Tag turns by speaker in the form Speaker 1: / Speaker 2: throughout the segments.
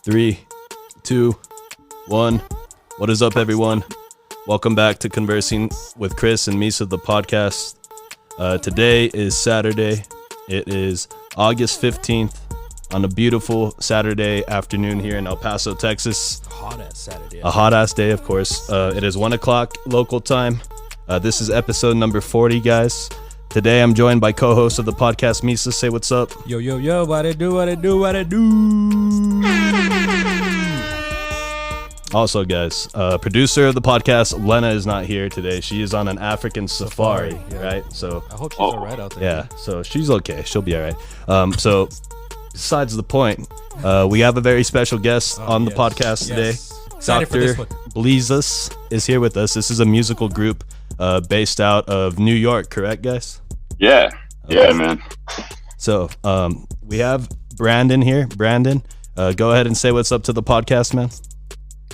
Speaker 1: 3, 2, 1. What is up, everyone? Welcome back to Conversing with Chris and Misa, the podcast. Today is Saturday. It is August 15th on a beautiful Saturday afternoon here in El Paso, Texas.
Speaker 2: Hot-ass Saturday.
Speaker 1: A hot-ass day, of course. It is 1 o'clock local time. This is episode number 40, guys. Today, I'm joined by co-host of the podcast, Misa. Say what's up.
Speaker 2: Yo, what it do?
Speaker 1: Also, guys, producer of the podcast, Lena, is not here today. She is on an African safari,
Speaker 2: yeah.
Speaker 1: Right? So
Speaker 2: I hope she's all right out there.
Speaker 1: Yeah, so she's okay. She'll be all right. So besides the point, we have a very special guest on the podcast today.
Speaker 2: Excited for this one.
Speaker 1: Bleezus is here with us. This is a musical group based out of New York, correct, guys?
Speaker 3: Yeah.
Speaker 1: Okay.
Speaker 3: Yeah, man.
Speaker 1: So we have Brandon here. Brandon, go ahead and say what's up to the podcast, man.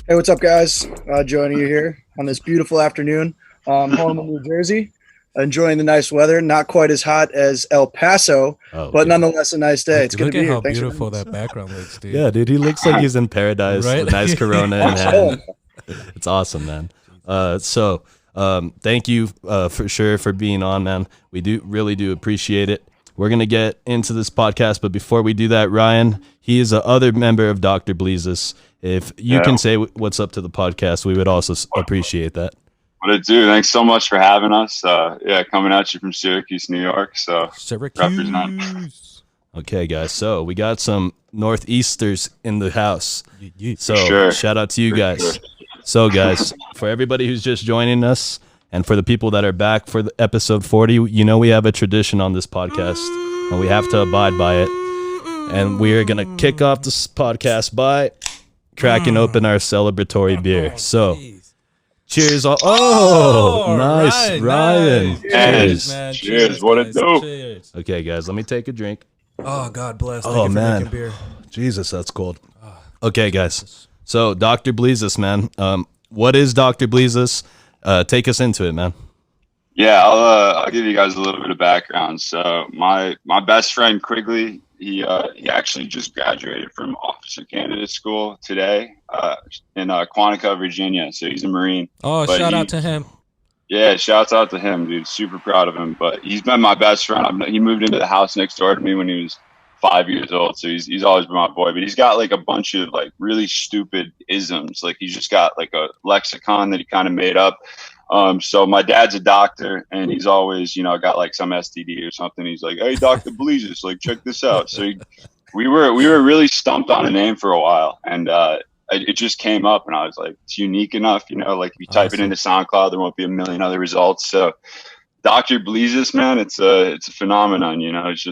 Speaker 4: Hey, what's up, guys? Joining you here on this beautiful afternoon. Home in New Jersey, enjoying the nice weather. Not quite as hot as El Paso, but nonetheless a nice day. It's good to be here.
Speaker 2: Look at how beautiful that background looks, dude.
Speaker 1: Yeah, dude, he looks like he's in paradise.
Speaker 2: Right?
Speaker 1: With nice Corona in hand. It's awesome, man. Thank you for sure for being on, man. We really do appreciate it. We're going to get into this podcast, but before we do that, Ryan, he is a other member of Dr. Bleezus. If you can say what's up to the podcast, we would also appreciate that.
Speaker 3: What it do? Thanks so much for having us. Coming at you from Syracuse, New York. So represent.
Speaker 1: Okay, guys. So we got some Northeasters in the house. So shout out to you guys. So, guys, for everybody who's just joining us and for the people that are back for the episode 40, you know we have a tradition on this podcast and we have to abide by it. And we are going to kick off this podcast by cracking open our celebratory beer. So, cheers. Oh, nice. Ryan.
Speaker 3: Cheers. Man. Cheers. What it do?
Speaker 2: Cheers.
Speaker 1: Okay, guys, let me take a drink.
Speaker 2: Oh, God bless.
Speaker 1: Oh, man.
Speaker 2: Beer.
Speaker 1: Jesus, that's cold. Okay, guys. So, Dr. Bleezus, man. What is Dr. Bleezus? Take us into it, man.
Speaker 3: Yeah, I'll give you guys a little bit of background. So, my best friend Quigley, he actually just graduated from officer candidate school today in Quantico, Virginia. So he's a Marine.
Speaker 2: Oh, shout out to him.
Speaker 3: Yeah, shouts out to him, dude. Super proud of him. But he's been my best friend. He moved into the house next door to me when he was 5 years old, so he's always been my boy. But he's got like a bunch of like really stupid isms. Like he's just got like a lexicon that he kind of made up. So my dad's a doctor, and he's always, got like some STD or something. He's like, "Hey, Dr. Bleezus, like check this out." So we were really stumped on a name for a while, and it just came up, and I was like, it's unique enough, like if you type it into SoundCloud, there won't be a million other results. So Dr. Bleezus, man, it's a phenomenon, It's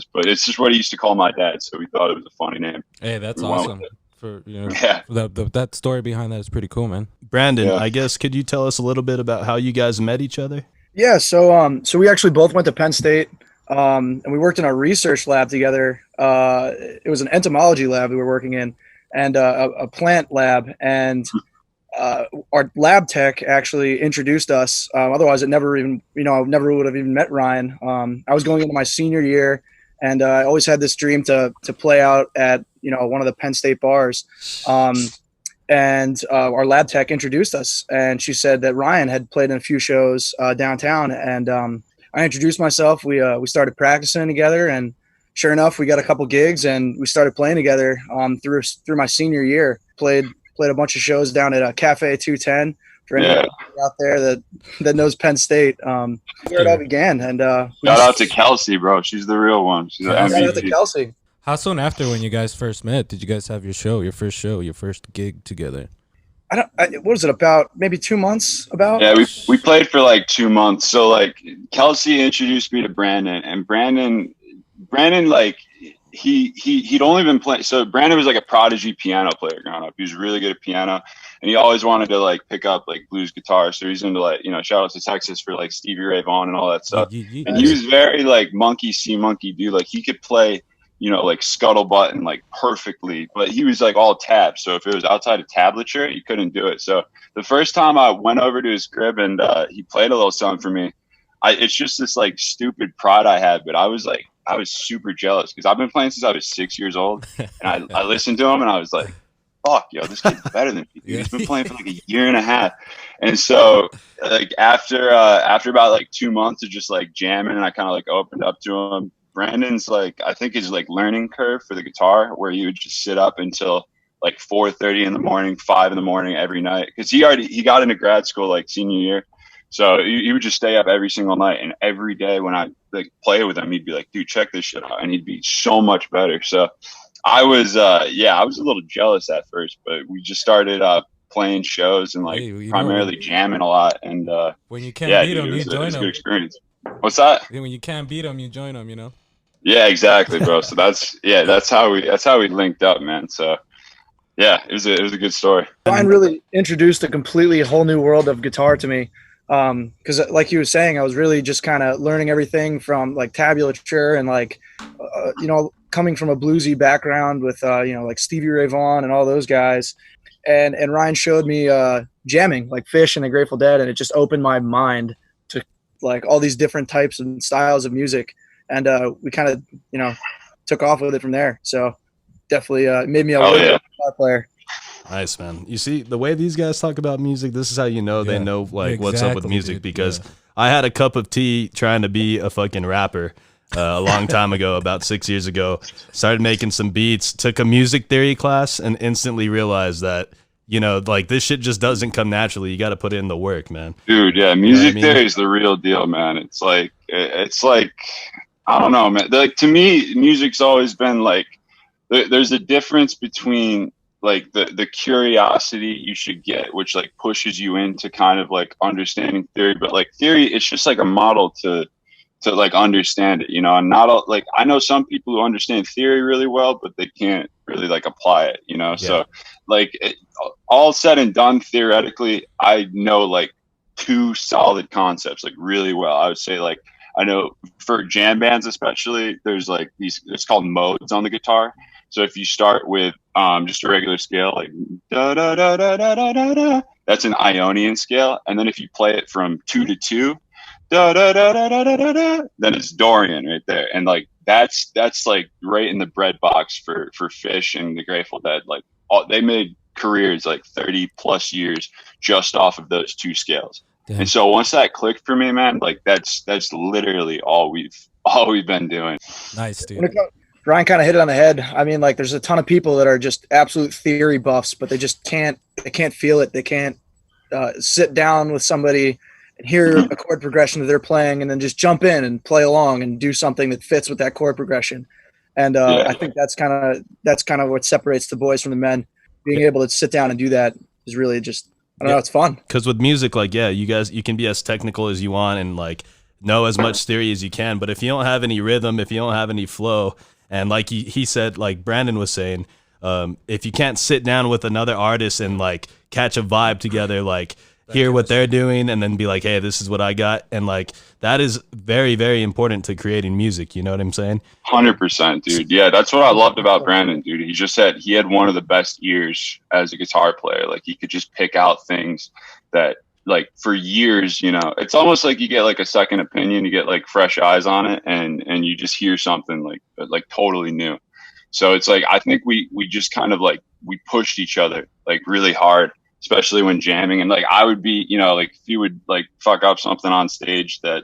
Speaker 3: just what he used to call my dad, so we thought it was a funny name.
Speaker 2: Hey, that's awesome. That story behind that is pretty cool, man.
Speaker 1: Brandon, I guess could you tell us a little bit about how you guys met each other?
Speaker 4: Yeah, so we actually both went to Penn State, and we worked in a research lab together. It was an entomology lab we were working in, and a plant lab, and our lab tech actually introduced us. Otherwise, it never even, I never would have even met Ryan. I was going into my senior year, and I always had this dream to play out at, one of the Penn State bars. And our lab tech introduced us, and she said that Ryan had played in a few shows downtown. And I introduced myself. We started practicing together, and sure enough, we got a couple gigs, and we started playing together through my senior year. Played a bunch of shows down at Cafe 210 for anyone out there that knows Penn State. Where it all began. And
Speaker 3: shout out to Kelsey, bro. She's the real one. She's an MVP.
Speaker 4: Shout out to Kelsey.
Speaker 2: How soon after when you guys first met did you guys have your first gig together?
Speaker 4: What was it, about maybe 2 months?
Speaker 3: Yeah, we played for like 2 months. So like Kelsey introduced me to Brandon, and Brandon like he'd only been playing. So Brandon was like a prodigy piano player growing up. He was really good at piano, and he always wanted to like pick up like blues guitar. So he's into like, shout out to Texas for like Stevie Ray Vaughan and all that stuff. And he was very like monkey see monkey do. Like he could play, like scuttlebutt and like perfectly, but he was like all tabs. So if it was outside of tablature, he couldn't do it. So the first time I went over to his crib and he played a little something for me, it's just this like stupid pride I had, but I was super jealous because I've been playing since I was 6 years old, and I listened to him and I was like, fuck, yo, this kid's better than me. He's been playing for like a year and a half. And so like after about like 2 months of just like jamming, and I kind of like opened up to him, Brandon's like, I think his like learning curve for the guitar, where he would just sit up until like 4:30 in the morning, 5 in the morning every night. Cause he got into grad school like senior year. So he would just stay up every single night, and every day when I like play with him, he'd be like, dude, check this shit out. And he'd be so much better. So I was a little jealous at first, but we just started playing shows and like primarily jamming a lot. And
Speaker 2: when you can't beat them, you join them. It was
Speaker 3: a good experience. What's that?
Speaker 2: When you can't beat them, you join them, you know?
Speaker 3: Yeah, exactly, bro. So that's how we linked up, man. So yeah, it was a good story.
Speaker 4: Ryan really introduced a completely whole new world of guitar to me. Because like you were saying, I was really just kind of learning everything from like tablature and like, coming from a bluesy background with, like Stevie Ray Vaughan and all those guys. And Ryan showed me jamming like Fish and the Grateful Dead. And it just opened my mind to like all these different types and styles of music. And we kind of, took off with it from there. So definitely made me a guitar player.
Speaker 1: Nice, man. You see, the way these guys talk about music, this is how you know they know like what's up with music, dude, because I had a cup of tea trying to be a fucking rapper a long time ago, about 6 years ago. Started making some beats, took a music theory class, and instantly realized that, like this shit just doesn't come naturally. You got to put in the work, man.
Speaker 3: Dude, yeah, music theory is the real deal, man. It's like I don't know, man. Like to me, music's always been like there's a difference between like the curiosity you should get, which like pushes you into kind of like understanding theory, but like theory, it's just like a model to like understand it, and not all, like I know some people who understand theory really well, but they can't really like apply it, So like all said and done, theoretically, I know like 2 solid concepts like really well. I would say like I know for jam bands especially, there's like it's called modes on the guitar. So if you start with just a regular scale, like da da da da da da da da, that's an Ionian scale. And then if you play it from 2 to 2, da da da da da da da da, then it's Dorian right there. And like that's like right in the bread box for Fish and the Grateful Dead. Like they made careers like 30 plus years just off of those 2 scales. Damn. And so once that clicked for me, man, like that's literally all we've been doing.
Speaker 2: Nice, dude.
Speaker 4: Ryan kind of hit it on the head. I mean, like there's a ton of people that are just absolute theory buffs, but they just can't feel it. They can't sit down with somebody and hear a chord progression that they're playing and then just jump in and play along and do something that fits with that chord progression. And I think that's kind of what separates the boys from the men. Being able to sit down and do that is really just, I don't know, it's fun.
Speaker 1: Because with music, like, you can be as technical as you want and like know as much theory as you can, but if you don't have any rhythm, if you don't have any flow, and like he said, like Brandon was saying, if you can't sit down with another artist and like catch a vibe together, like hear what they're doing and then be like, hey, this is what I got. And like, that is very, very important to creating music. You know what I'm saying?
Speaker 3: 100%, dude. Yeah. That's what I loved about Brandon, dude. He just said he had one of the best ears as a guitar player. Like he could just pick out things that like for years, it's almost like you get like a second opinion, you get like fresh eyes on it and you just hear something like totally new. So it's like, I think we just kind of like, we pushed each other like really hard, especially when jamming. And like, I would be, like if you would like fuck up something on stage that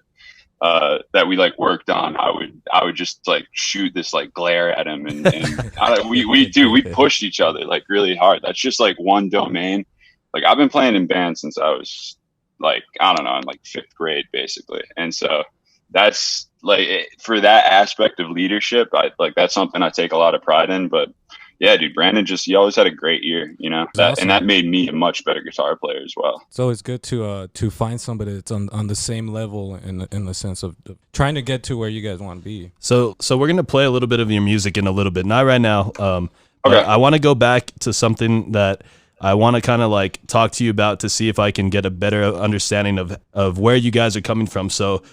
Speaker 3: we like worked on, I would just like shoot this like glare at him and we pushed each other like really hard. That's just like one domain. Like I've been playing in bands since I was like, I don't know, in like 5th grade basically. And so that's like for that aspect of leadership, that's something I take a lot of pride in. But yeah, dude, Brandon he always had a great ear, awesome. And that made me a much better guitar player as well.
Speaker 2: It's always good to find somebody that's on the same level in the sense of trying to get to where you guys want to be.
Speaker 1: So we're gonna play a little bit of your music in a little bit, not right now.
Speaker 3: Okay.
Speaker 1: I want to go back to something that I want to kind of like talk to you about to see if I can get a better understanding of where you guys are coming from. So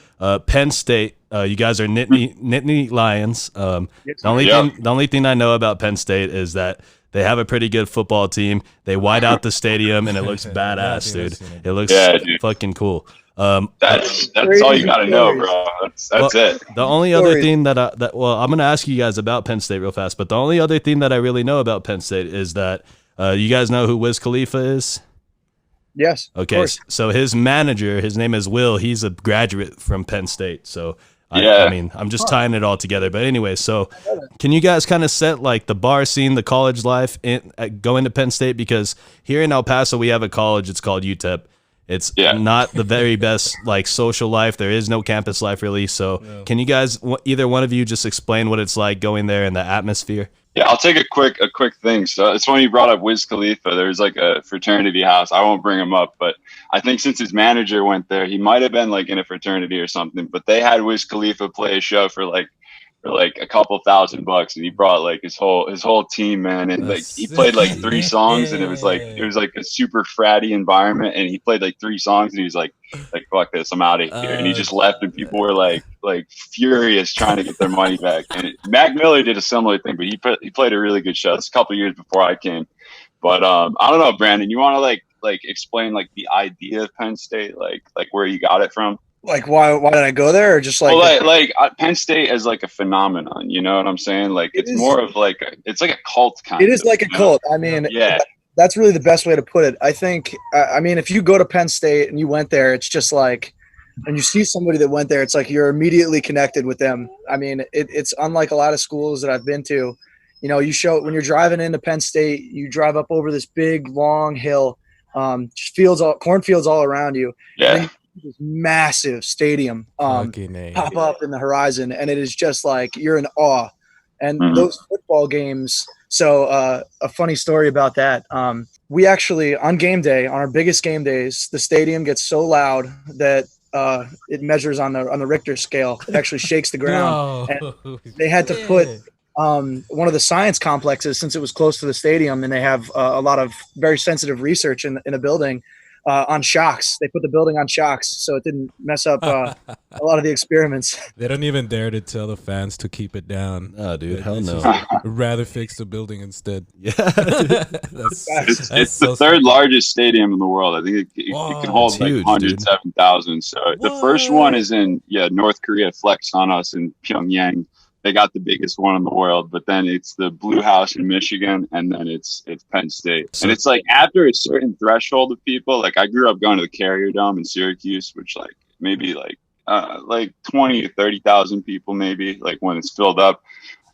Speaker 1: Penn State, you guys are Nittany Lions. The only thing I know about Penn State is that they have a pretty good football team. They white out the stadium and it looks badass, dude. It looks fucking cool.
Speaker 3: That's all you gotta know, bro. That's it.
Speaker 1: The only other thing that I'm gonna ask you guys about Penn State real fast, but the only other thing that I really know about Penn State is that You guys know who Wiz Khalifa is?
Speaker 4: Yes.
Speaker 1: Okay, so his manager, his name is Will. He's a graduate from Penn State. So
Speaker 3: Yeah.
Speaker 1: I mean, I'm just tying it all together. But anyway, so can you guys kind of set like the bar scene, the college life going to Penn State? Because here in El Paso, we have a college. It's called UTEP. It's not the very best like social life. There is no campus life really. So can you guys, either one of you, just explain what it's like going there and the atmosphere?
Speaker 3: Yeah, I'll take a quick thing. So it's when you brought up Wiz Khalifa. There's like a fraternity house. I won't bring him up, but I think since his manager went there, he might have been like in a fraternity or something. But they had Wiz Khalifa play a show for like a couple $1,000, and he brought like his whole team, man. And like he played like 3 songs, and it was like a super fratty environment. And he played like 3 songs, and he was like fuck this, I'm out of here. And he just left, and people were like furious trying to get their money back. And Mac Miller did a similar thing, but he played a really good show. It's a couple years before I came. But I don't know, Brandon, you want to like explain like the idea of Penn State, like where you got it from?
Speaker 4: Like why did I go there, or just like
Speaker 3: Penn State as like a phenomenon, you know what I'm saying? Like it's more of like it's like a cult kind.
Speaker 4: It is like a cult. I mean, that's really the best way to put it. I think. I mean, if you go to Penn State and you went there, it's just like, and you see somebody that went there, it's like you're immediately connected with them. I mean, it's unlike a lot of schools that I've been to. You know, when you're driving into Penn State, you drive up over this big long hill, just cornfields all around you.
Speaker 3: Yeah.
Speaker 4: This massive stadium pop up in the horizon, and it is just like you're in awe. And those football games. So a funny story about that. We actually, on game day, on our biggest game days, the stadium gets so loud that it measures on the Richter scale. It actually shakes the ground. And they had to put one of the science complexes, since it was close to the stadium, and they have a lot of very sensitive research in a building. On shocks. They put the building on shocks so it didn't mess up a lot of the experiments.
Speaker 2: They don't even dare to tell the fans to keep it down.
Speaker 1: Oh, dude, hell no.
Speaker 2: Rather fix the building instead.
Speaker 1: Yeah.
Speaker 3: It's the third largest stadium in the world. I think it can hold like 107,000. So the first one is in North Korea flexed on us in Pyongyang. They got the biggest one in the world, but then it's the Blue House in Michigan, and then it's Penn State. And it's like after a certain threshold of people, like I grew up going to the Carrier Dome in Syracuse, which like maybe like 20 to 30,000 people, maybe, like when it's filled up.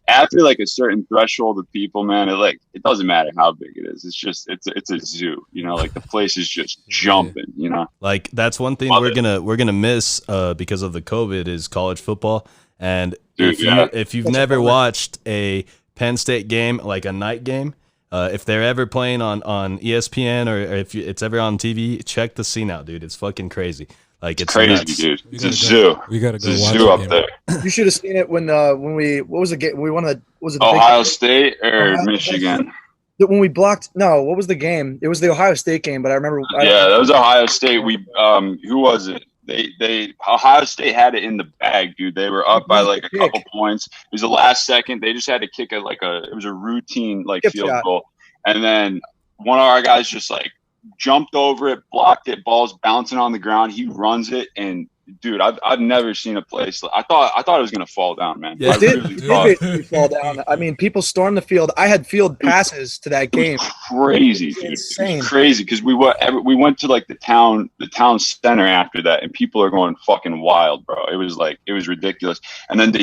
Speaker 3: After like a certain threshold of people, man, it doesn't matter how big it is. It's just it's a zoo, you know. Like the place is just jumping, you know.
Speaker 1: Like that's one thing we're gonna miss because of the COVID is college football. And if you've never watched a Penn State game, like a night game, if they're ever playing on ESPN or if it's ever on TV, check the scene out, dude. It's fucking crazy. Like it's
Speaker 3: crazy,
Speaker 1: nuts.
Speaker 3: dude. It's a zoo.
Speaker 2: We gotta go.
Speaker 3: It's a
Speaker 2: watch
Speaker 3: zoo
Speaker 2: it,
Speaker 3: up there.
Speaker 4: You should have seen it when we what was the game? We won the was it the
Speaker 3: Ohio State or Michigan?
Speaker 4: When we blocked what was the game? It was the Ohio State game, but I remember.
Speaker 3: That was Ohio State. We who was it? They Ohio State had it in the bag, dude. They were up by like a couple points. It was the last second. They just had to kick it it was a routine like field goal. And then one of our guys just like jumped over it, blocked it, ball's bouncing on the ground. He runs it, and dude, I've never seen a place. I thought it was gonna fall down, man.
Speaker 4: Yeah, it did fall down. I mean, people stormed the field. I had field passes to that game.
Speaker 3: Crazy, dude. Insane. Crazy, because we went to like the town center after that, and people are going fucking wild, bro. It was ridiculous. And then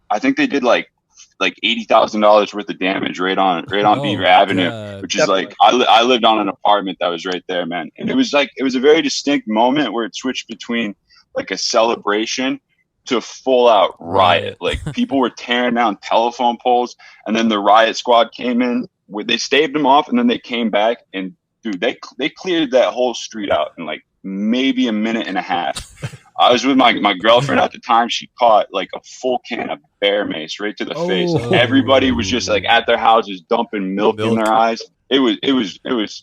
Speaker 3: I think they did like $80,000 worth of damage right on Beaver Avenue, which is like I lived on an apartment that was right there, man. And it was a very distinct moment where it switched between like a celebration to a full out riot. Like people were tearing down telephone poles, and then the riot squad came in. They staved them off, and then they came back, and dude, they cleared that whole street out in like maybe a minute and a half. I was with my girlfriend at the time. She caught like a full can of bear mace right to the face. Everybody was just like at their houses dumping milk in their eyes. It was.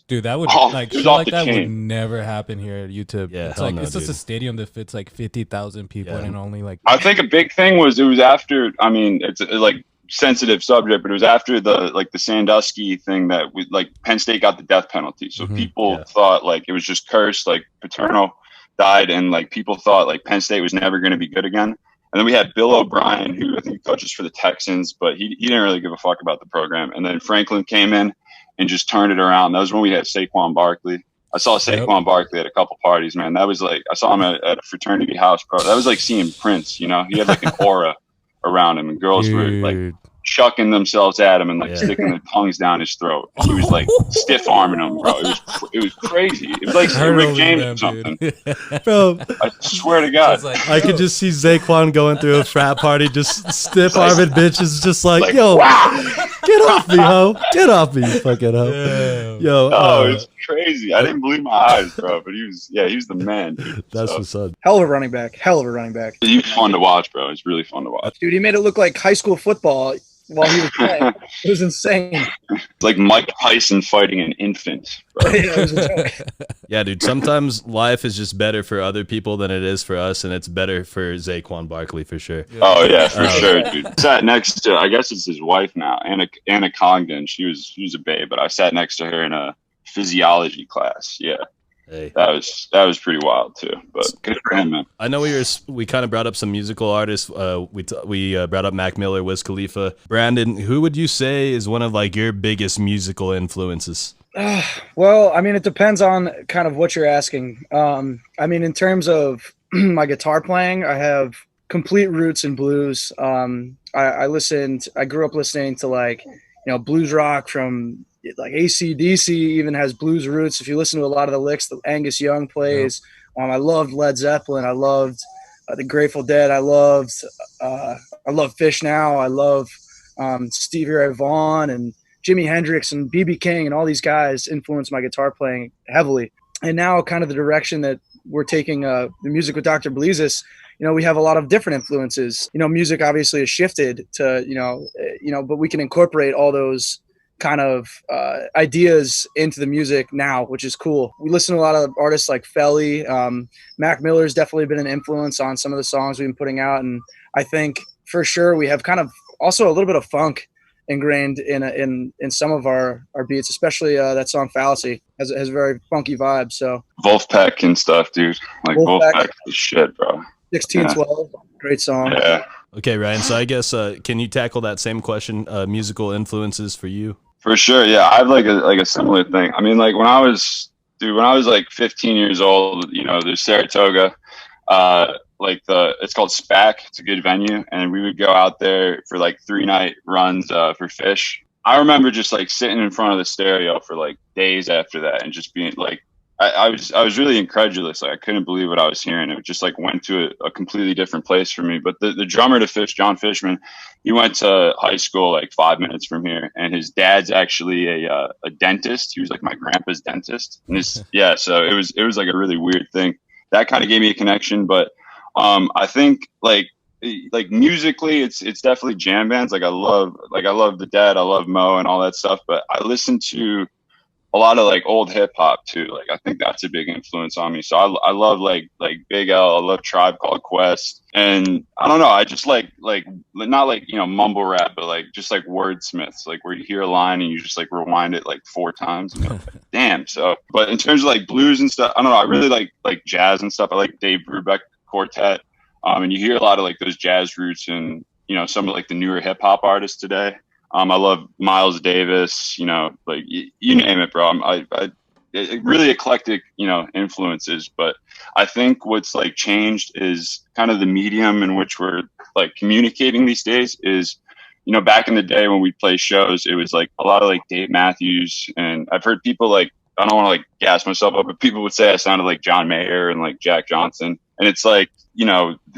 Speaker 3: Dude,
Speaker 2: that would that would never happen here at UTEP. Yeah, it's just a stadium that fits like 50,000 people and only like.
Speaker 3: I think a big thing was after. I mean, it's like sensitive subject, but it was after the Sandusky thing that Penn State got the death penalty. So people thought like it was just cursed. Like Paterno died, and like people thought like Penn State was never going to be good again. And then we had Bill O'Brien, who I think coaches for the Texans, but he didn't really give a fuck about the program. And then Franklin came in. and just turned it around. That was when we had Saquon Barkley. I saw Saquon Barkley at a couple parties, man. That was like, I saw him at a fraternity house, bro. That was like seeing Prince, you know? He had like an aura around him, and girls were like chucking themselves at him and like sticking their tongues down his throat. He was like stiff arming them, bro. It was crazy. It was like Rick James or something.
Speaker 1: Bro,
Speaker 3: I swear to God.
Speaker 2: Like,
Speaker 1: I could just see Zaquan going through a frat party, just stiff arming bitches, just like, yo,
Speaker 3: wow.
Speaker 1: get off me, ho. Get off me, you fucking ho.
Speaker 2: Damn.
Speaker 1: Yo,
Speaker 3: Oh, it was crazy. I didn't believe my eyes, bro. But he was the man, dude.
Speaker 1: that's what's up.
Speaker 4: Hell of a running back. Hell of a running back.
Speaker 3: He was fun to watch, bro. It's really fun to watch.
Speaker 4: Dude, he made it look like high school football while he was playing. It was insane.
Speaker 3: It's like Mike Tyson fighting an infant, bro.
Speaker 4: Yeah, it was a joke.
Speaker 1: Yeah, dude, sometimes life is just better for other people than it is for us, and it's better for Zaquan Barkley for sure.
Speaker 3: Oh yeah, for sure, dude. Sat next to, I guess it's his wife now, Anna Congdon. She was a babe, but I sat next to her in a physiology class. Yeah.
Speaker 1: Hey.
Speaker 3: That was pretty wild too, but good for him, man.
Speaker 1: I know we kind of brought up some musical artists. We brought up Mac Miller, Wiz Khalifa. Brandon, who would you say is one of like your biggest musical influences?
Speaker 4: Well, I mean, it depends on kind of what you're asking. I mean, in terms of my guitar playing, I have complete roots in blues. I grew up listening to like, blues rock from like AC/DC even has blues roots. If you listen to a lot of the licks that Angus Young plays, I loved Led Zeppelin. I loved the Grateful Dead. I love Fish Now. I love Stevie Ray Vaughan and Jimi Hendrix and B.B. King, and all these guys influenced my guitar playing heavily. And now kind of the direction that we're taking the music with Dr. Bleezus, we have a lot of different influences. Music obviously has shifted to, but we can incorporate all those kind of ideas into the music now, which is cool. We listen to a lot of artists like Felly. Mac Miller's definitely been an influence on some of the songs we've been putting out. And I think for sure we have kind of also a little bit of funk ingrained in some of our beats, especially that song Fallacy has a very funky vibe. So
Speaker 3: Wolfpack and stuff, dude. Like Wolfpack is shit, bro.
Speaker 4: 1612, great song.
Speaker 3: Yeah.
Speaker 1: Okay, Ryan. So I guess can you tackle that same question? Musical influences for you? For
Speaker 3: sure, yeah. I have like a similar thing. I mean, like when I was like 15 years old, there's Saratoga, it's called SPAC. It's a good venue, and we would go out there for like 3-night runs for Fish. I remember just like sitting in front of the stereo for like days after that, and just being like, I was really incredulous. Like I couldn't believe what I was hearing. It just like went to a completely different place for me. But the drummer to Fish, John Fishman, he went to high school like 5 minutes from here, and his dad's actually a dentist. He was like my grandpa's dentist. And so it was like a really weird thing. That kind of gave me a connection. But I think like musically, it's definitely jam bands. I love the Dead, I love Mo and all that stuff. But I listen to a lot of like old hip hop too. Like I think that's a big influence on me. So I love like Big L. I love Tribe Called Quest, and I don't know. I just like not like mumble rap, but like just like wordsmiths, like where you hear a line and you just like rewind it like 4 times. Damn. So, but in terms of like blues and stuff, I don't know. I really like jazz and stuff. I like Dave Brubeck Quartet, and you hear a lot of like those jazz roots and some of like the newer hip hop artists today. I love Miles Davis, like you name it, bro. Really eclectic, influences. But I think what's like changed is kind of the medium in which we're like communicating these days is, back in the day when we play shows, it was like a lot of like Dave Matthews. And I've heard people like, I don't want to like gas myself up, but people would say I sounded like John Mayer and like Jack Johnson. And it's like,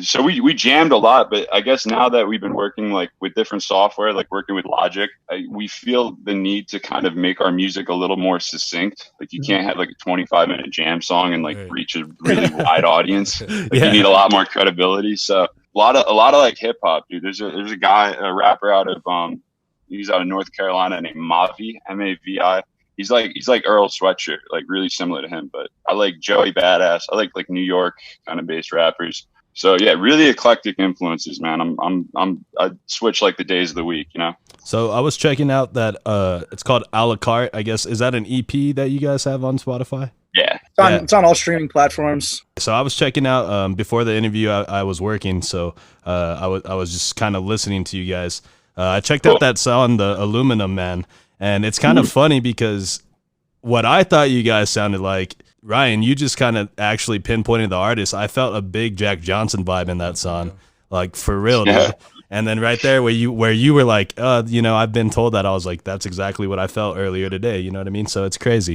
Speaker 3: so we jammed a lot, but I guess now that we've been working like with different software, like working with Logic, we feel the need to kind of make our music a little more succinct. Like you can't have like a 25-minute jam song and like reach a really wide audience. Like you need a lot more credibility. So a lot of like hip hop, dude. There's a guy, a rapper out of he's out of North Carolina named Mavi, Mavi. He's like Earl Sweatshirt, like really similar to him. But I like Joey Badass. I like New York kind of based rappers. So yeah, really eclectic influences, man. I switch like the days of the week,
Speaker 1: So I was checking out that it's called A La Carte, I guess. Is that an EP that you guys have on Spotify?
Speaker 3: Yeah.
Speaker 4: It's on all streaming platforms.
Speaker 1: So I was checking out before the interview. I was working, so I was just kind of listening to you guys. I checked out that song, the Aluminum Man. And it's kind of funny because what I thought you guys sounded like, Ryan, you just kind of actually pinpointed the artist. I felt a big Jack Johnson vibe in that song, like for real, dude. And then right there where you were like, I've been told that, I was like, that's exactly what I felt earlier today. You know what I mean? So it's crazy.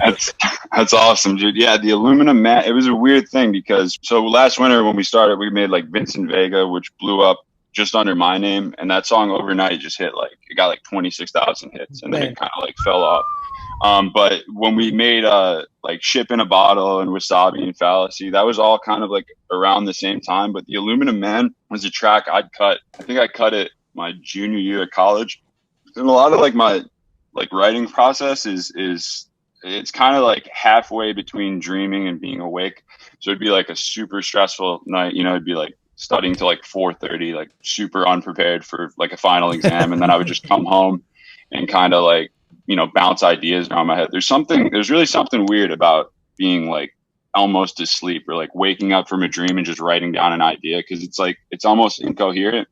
Speaker 3: That's awesome, dude. Yeah, the aluminum mat. It was a weird thing because last winter when we started, we made like Vincent Vega, which blew up just under my name, and that song overnight just hit it got like 26,000 hits, and then it kind of like fell off. But when we made like Ship in a Bottle and Wasabi and Fallacy, that was all kind of like around the same time. But the Aluminum Man was a track I'd cut. I think I cut it my junior year at college. And a lot of like my like writing process is it's kind of like halfway between dreaming and being awake. So it'd be like a super stressful night, it'd be like studying till like 4:30, like super unprepared for like a final exam. And then I would just come home and kind of like, bounce ideas around my head. There's really something weird about being like almost asleep or like waking up from a dream and just writing down an idea. Cause it's like, it's almost incoherent,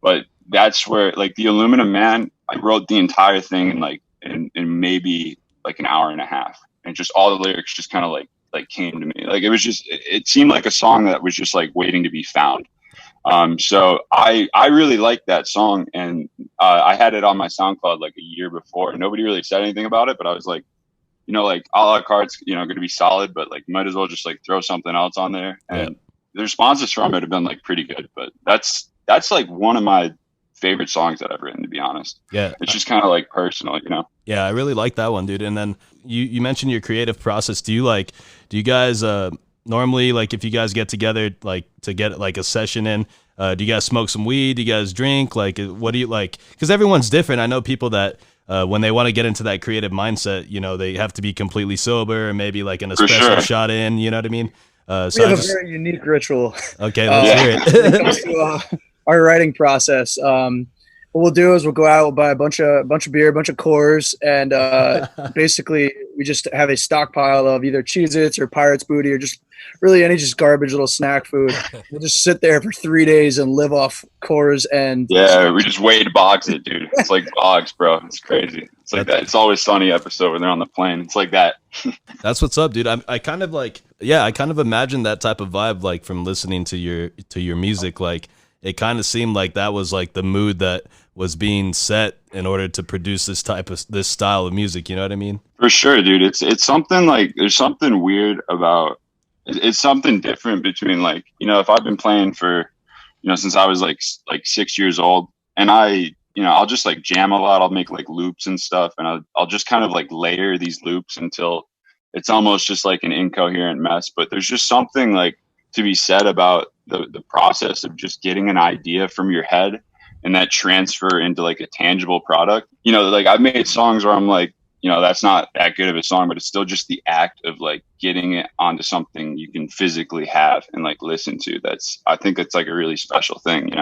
Speaker 3: but that's where like the Aluminum Man, I wrote the entire thing in maybe like an hour and a half, and just all the lyrics just kind of like came to me. Like it seemed like a song that was just like waiting to be found. So I really liked that song, and I had it on my SoundCloud like a year before. Nobody really said anything about it, but I was like, like a la carte's going to be solid, but like might as well just like throw something else on there. And the responses from it have been like pretty good. But that's like one of my favorite songs that I've written, to be honest.
Speaker 1: Yeah,
Speaker 3: it's just kind of like personal,
Speaker 1: Yeah, I really like that one, dude. And then you mentioned your creative process. Do you guys normally, like, if you guys get together, like, to get like a session in, do you guys smoke some weed? Do you guys drink? Like, what do you like? Because everyone's different. I know people that when they want to get into that creative mindset, they have to be completely sober, or maybe like an espresso shot in. You know what I mean?
Speaker 4: So we have a very unique ritual.
Speaker 1: Okay, let's hear it.
Speaker 4: When it comes to our writing process, what we'll do is we'll go out, we'll buy a bunch of beer, a bunch of Coors, and basically we just have a stockpile of either Cheez-Its or Pirate's Booty or just really any just garbage little snack food. We'll just sit there for 3 days and live off Coors and
Speaker 3: we just Wade Boggs it, dude. It's like Boggs, bro. It's crazy. It's like that. It's Always Sunny episode when they're on the plane. It's like that.
Speaker 1: That's what's up, dude. I kind of like, I kind of imagine that type of vibe, like from listening to your music. Like, it kind of seemed like that was like the mood that was being set in order to produce this style of music. You know what I mean? For
Speaker 3: sure, dude. It's something like, there's something weird about, it's something different between like, if I've been playing for, since I was like 6 years old, and I'll just like jam a lot. I'll make like loops and stuff, and I'll just kind of like layer these loops until it's almost just like an incoherent mess. But there's just something like to be said about the process of just getting an idea from your head and that transfer into like a tangible product. Like I've made songs where I'm like, that's not that good of a song, but it's still just the act of like getting it onto something you can physically have and like listen to. I think it's like a really special thing,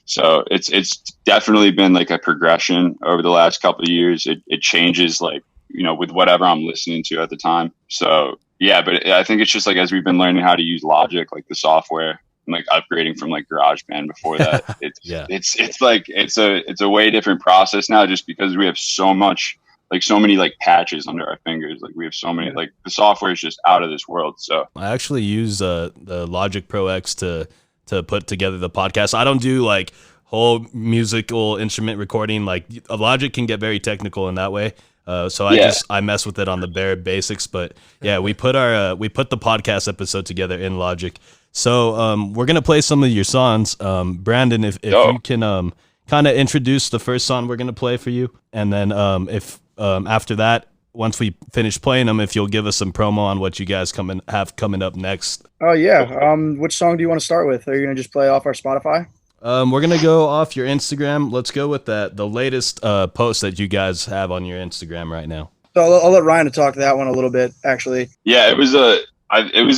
Speaker 3: So it's definitely been like a progression over the last couple of years. It changes like, with whatever I'm listening to at the time. So yeah, but I think it's just like, as we've been learning how to use Logic, like the software, and like upgrading from like GarageBand before that, it's a way different process now, just because we have so many like patches under our fingers. Like we have so many, like the software is just out of this world. So
Speaker 1: I actually use the Logic Pro X to put together the podcast. I don't do like whole musical instrument recording. Like Logic can get very technical in that way. So I mess with it on the bare basics. But yeah, we put the podcast episode together in Logic. So we're gonna play some of your songs. Brandon, if you can kind of introduce the first song we're gonna play for you, and then after that, once we finish playing them, if you'll give us some promo on what you guys have coming up next.
Speaker 4: Oh yeah. Which song do you want to start with? Are you gonna just play off our Spotify?
Speaker 1: We're gonna go off your Instagram. Let's go with the latest post that you guys have on your Instagram right now.
Speaker 4: So I'll let Ryan talk to that one a little bit, actually.
Speaker 3: Yeah, it was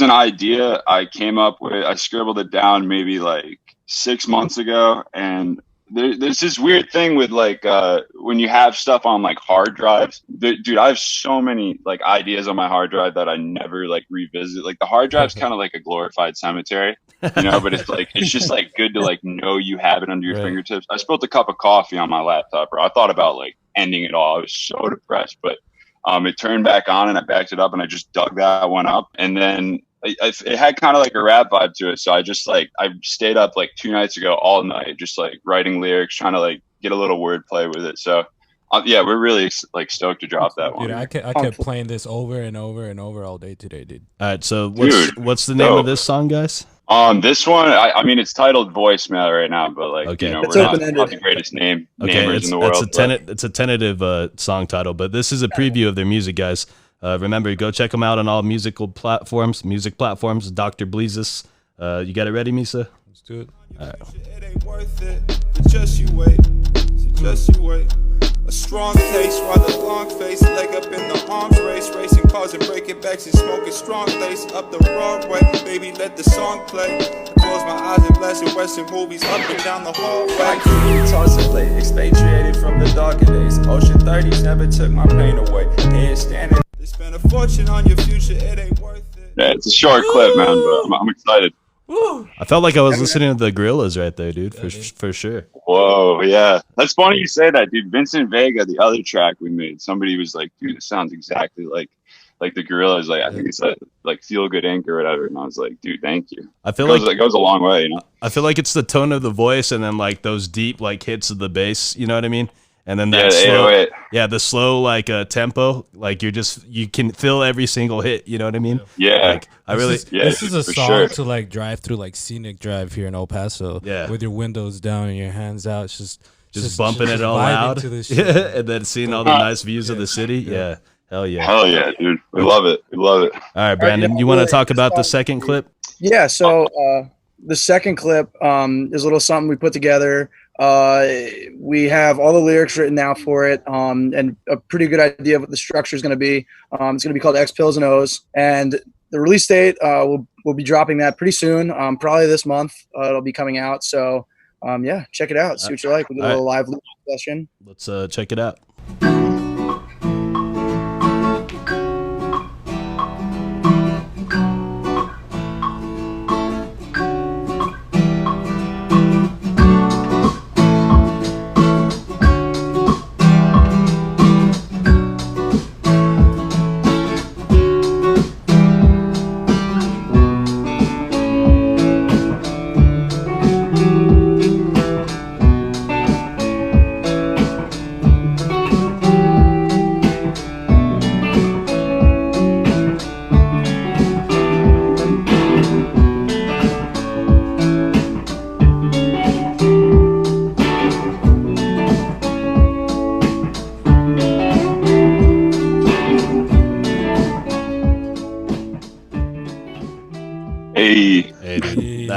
Speaker 3: an idea I came up with. I scribbled it down maybe like 6 months ago, and there's this weird thing with like when you have stuff on like hard drives. Dude, I have so many like ideas on my hard drive that I never like revisit. Like the hard drive's kind of like a glorified cemetery, you know, but it's just like good to like know you have it under your fingertips. I spilled a cup of coffee on my laptop, bro. I thought about like ending it all. I was so depressed, but it turned back on and I backed it up and I just dug that one up, and then it had kind of like a rap vibe to it. So I just like, I stayed up like 2 nights ago all night, just like writing lyrics, trying to like get a little wordplay with it. So yeah, we're really like stoked to drop that one.
Speaker 2: Dude, I kept playing this over and over and over all day today, dude.
Speaker 1: All right. So what's the name of this song, guys?
Speaker 3: This one, I mean, it's titled Voicemail right now, but like, you know, we're not the greatest namers in the world.
Speaker 1: It's a tentative song title, but this is a preview of their music, guys. Remember, go check them out on all music platforms. Dr. Bleezus. You got it ready, Misa?
Speaker 2: Let's do it.
Speaker 1: All right.
Speaker 5: It ain't worth it, but just you wait. So just you wait. A strong case, rather long face, leg up in the arms race, racing cars and breaking backs and smoking strong lace up the wrong way. Baby, let the song play. I close my eyes and blast in Western movies up and down the hallway. Toss it late, expatriated from the darker days. Ocean 30s never took my pain away. Head standing. They spend a fortune on your future, it ain't worth it.
Speaker 3: Yeah, it's a short clip, man, but I'm excited.
Speaker 1: I felt like I was listening to the Gorillas right there, dude, for sure.
Speaker 3: Whoa, yeah. That's funny you say that, dude. Vincent Vega, the other track we made, somebody was like, dude, it sounds exactly like the Gorillas. Like, I think it's like Feel Good Inc. or whatever. And I was like, dude, thank you.
Speaker 1: I feel like
Speaker 3: it goes a long way, you know?
Speaker 1: I feel like it's the tone of the voice and then like those deep like hits of the bass, you know what I mean? And then that the slow like tempo, like you can feel every single hit, you know what I mean?
Speaker 3: Yeah.
Speaker 1: Like
Speaker 2: this is a song to like drive through like scenic drive here in El Paso.
Speaker 1: Yeah.
Speaker 2: With your windows down and your hands out, it's just
Speaker 1: bumping it all out. Yeah, and then seeing all the nice views of the city. Yeah. Hell yeah.
Speaker 3: Hell yeah, dude. We love it. All
Speaker 1: right, Brandon, you want to talk about the second clip?
Speaker 4: Yeah, so the second clip is a little something we put together. We have all the lyrics written now for it, and a pretty good idea of what the structure is going to be. It's going to be called X Pills and O's, and the release date we'll be dropping that pretty soon, probably this month. It'll be coming out. So yeah, check it out. See what you like. We did a little live session.
Speaker 1: Let's check it out.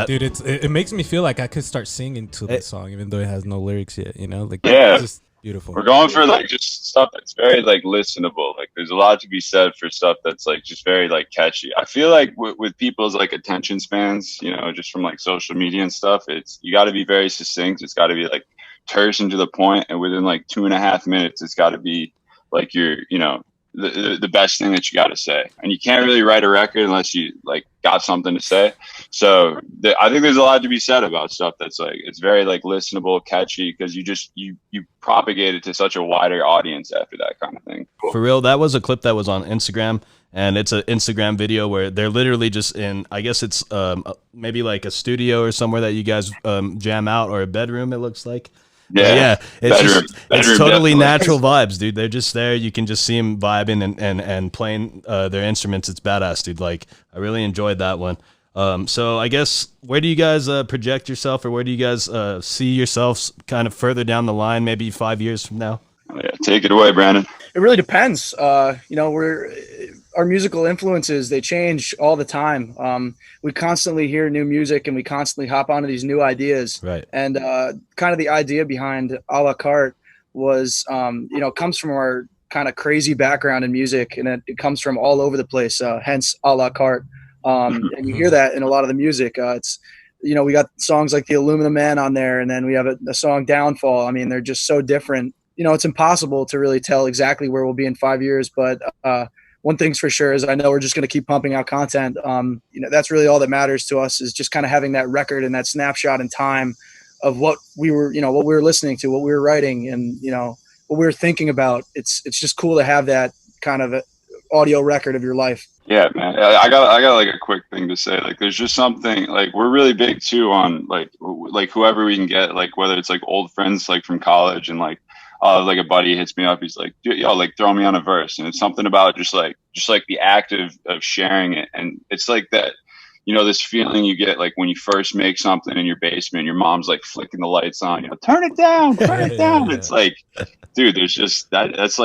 Speaker 2: Dude, it makes me feel like I could start singing to this song, even though it has no lyrics yet. You know, like
Speaker 3: yeah,
Speaker 2: it's just beautiful.
Speaker 3: We're going for like just stuff that's very like listenable. Like there's a lot to be said for stuff that's like just very like catchy. I feel like with people's like attention spans, you know, just from like social media and stuff, you got to be very succinct. It's got to be like terse and to the point, and within like 2.5 minutes, it's got to be like the best thing that you got to say. And you can't really write a record unless you like got something to say. So I think there's a lot to be said about stuff that's like, it's very like listenable, catchy, because you propagate it to such a wider audience after that kind of thing. Cool.
Speaker 1: For real, that was a clip that was on Instagram, and it's an Instagram video where they're literally just in, I guess it's maybe like a studio or somewhere that you guys jam out, or a bedroom, it looks like. Yeah, it's totally definitely natural vibes, dude. They're just there. You can just see them vibing and playing their instruments. It's badass, dude. Like, I really enjoyed that one. So I guess, where do you guys project yourself, or where do you guys see yourselves kind of further down the line, maybe 5 years from now?
Speaker 3: Yeah, take it away, Brandon.
Speaker 4: It really depends. Our musical influences, they change all the time. We constantly hear new music, and we constantly hop onto these new ideas.
Speaker 1: Right.
Speaker 4: And kind of the idea behind a la carte was, comes from our kind of crazy background in music, and it comes from all over the place. Hence a la carte. And you hear that in a lot of the music. you know, we got songs like The Aluminum Man on there, and then we have a song Downfall. I mean, they're just so different. You know, it's impossible to really tell exactly where we'll be in 5 years, but one thing's for sure is I know we're just going to keep pumping out content. You know, that's really all that matters to us, is just kind of having that record and that snapshot in time of what we were, you know, what we were listening to, what we were writing, and, you know, what we were thinking about. It's just cool to have that kind of audio record of your life.
Speaker 3: Yeah, man. I got like a quick thing to say. Like, there's just something, like, we're really big too on like whoever we can get, like whether it's like old friends like from college, and like a buddy hits me up, he's like, yo, like throw me on a verse, and it's something about just like the act of sharing it, and it's like that, you know, this feeling you get like when you first make something in your basement, your mom's like flicking the lights on, you know, turn it down. It's like, dude, there's just that's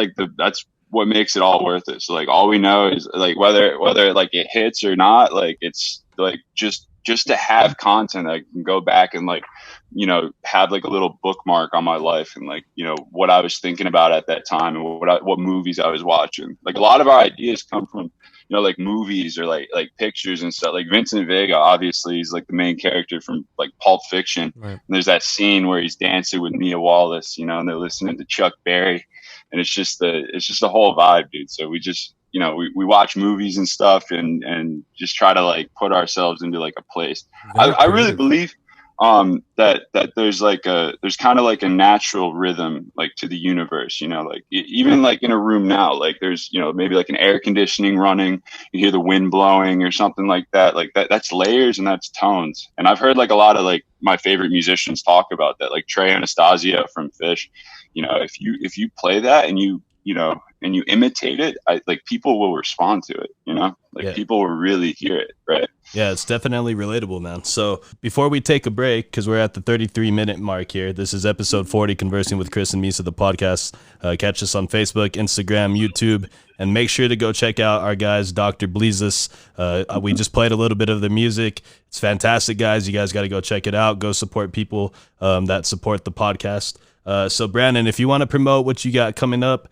Speaker 3: what makes it all worth it. So like all we know is like whether like it hits or not, like it's like just to have content I can go back and like, you know, have like a little bookmark on my life, and like, you know, what I was thinking about at that time, and what movies I was watching. Like a lot of our ideas come from, you know, like movies or like pictures and stuff. Like Vincent Vega, obviously, he's like the main character from like Pulp Fiction. Right. And there's that scene where he's dancing with Mia Wallace, you know, and they're listening to Chuck Berry. And it's just the whole vibe, dude. So we just, you know, we watch movies and stuff, and just try to like put ourselves into like a place. I really believe that there's kind of like a natural rhythm like to the universe, you know, like even like in a room now, like there's, you know, maybe like an air conditioning running, you hear the wind blowing or something like that. Like that's layers and that's tones. And I've heard like a lot of like my favorite musicians talk about that, like Trey Anastasio from Fish. You know, if you play that and you know, and you imitate it, like people will respond to it, you know, like people will really hear it. Right.
Speaker 1: Yeah, it's definitely relatable, man. So before we take a break, because we're at the 33-minute mark here, this is episode 40, Conversing with Chris and Misa, the podcast. Catch us on Facebook, Instagram, YouTube, and make sure to go check out our guys, Dr. Bleezus. We just played a little bit of the music. It's fantastic, guys. You guys got to go check it out. Go support people that support the podcast. So Brandon, if you want to promote what you got coming up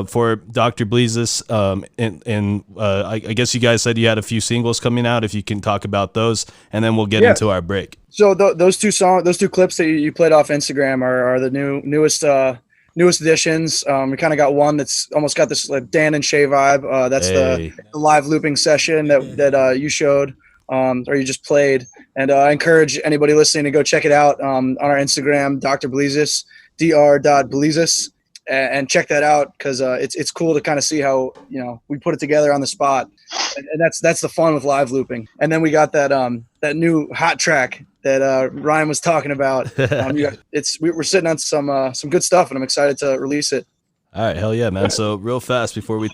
Speaker 1: for Dr. Bleezus, I guess you guys said you had a few singles coming out. If you can talk about those, and then we'll get into our break.
Speaker 4: So those two clips that you played off Instagram are the newest additions. We kind of got one that's almost got this like Dan and Shay vibe. That's the live looping session that you showed. Or you just played, and I encourage anybody listening to go check it out on our Instagram, Dr. Bleezus, dr.bleezus, and check that out, because it's cool to kind of see how, you know, we put it together on the spot, and that's the fun with live looping. And then we got that new hot track that Ryan was talking about. We're sitting on some good stuff, and I'm excited to release it.
Speaker 1: All right, hell yeah, man. So real fast before we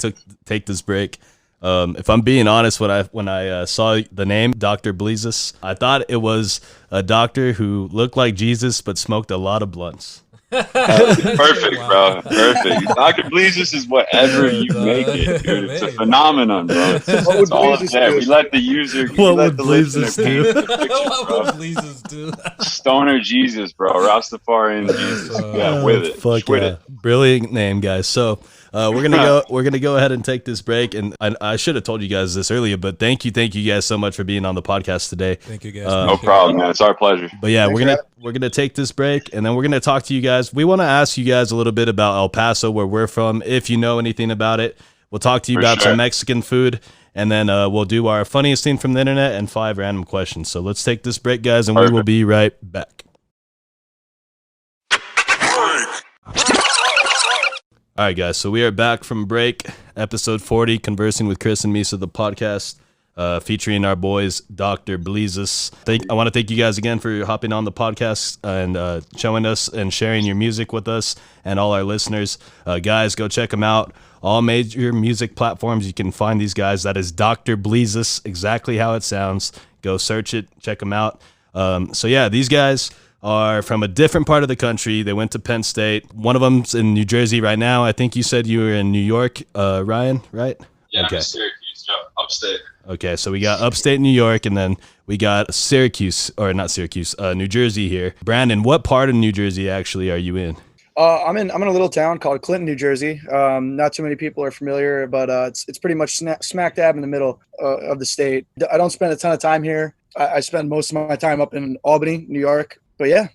Speaker 1: take this break. If I'm being honest, when I saw the name Dr. Bleezus, I thought it was a doctor who looked like Jesus but smoked a lot of blunts.
Speaker 3: Perfect, bro. Perfect. Dr. Bleezus is whatever you make it, dude. It's a phenomenon, bro. It's all there. We let the user,
Speaker 1: what would Bleezus do?
Speaker 2: What would Bleezus do?
Speaker 3: Stoner Jesus, bro. Rastafarian Jesus. Yeah, with it.
Speaker 1: Fuck yeah.
Speaker 3: It.
Speaker 1: Brilliant name, guys. So we're gonna go ahead and take this break, and I should have told you guys this earlier, but thank you guys so much for being on the podcast today.
Speaker 2: Thank you guys.
Speaker 3: No problem, man. It's our pleasure.
Speaker 1: But yeah, we're gonna take this break, and then we're gonna talk to you guys. We want to ask you guys a little bit about El Paso, where we're from, if you know anything about it. We'll talk to you about some Mexican food, and then we'll do our funniest thing from the internet and 5 random questions. So let's take this break, guys, and we will be right back. All right, guys, so we are back from break, episode 40, Conversing with Chris and Misa, the podcast, featuring our boys, Dr. Bleezus. I want to thank you guys again for hopping on the podcast and showing us and sharing your music with us and all our listeners. Guys, go check them out. All major music platforms, you can find these guys. That is Dr. Bleezus, exactly how it sounds. Go search it, check them out. So yeah, these guys are from a different part of the country. They went to Penn State. One of them's in New Jersey right now. I think you said you were in New York, Ryan, right?
Speaker 3: Yeah, okay. Syracuse, upstate.
Speaker 1: Okay, so we got upstate New York, and then we got New Jersey here. Brandon, what part of New Jersey actually are you in?
Speaker 4: I'm in a little town called Clinton, New Jersey. Not too many people are familiar, but it's pretty much smack dab in the middle of the state. I don't spend a ton of time here. I spend most of my time up in Albany, New York. But yeah,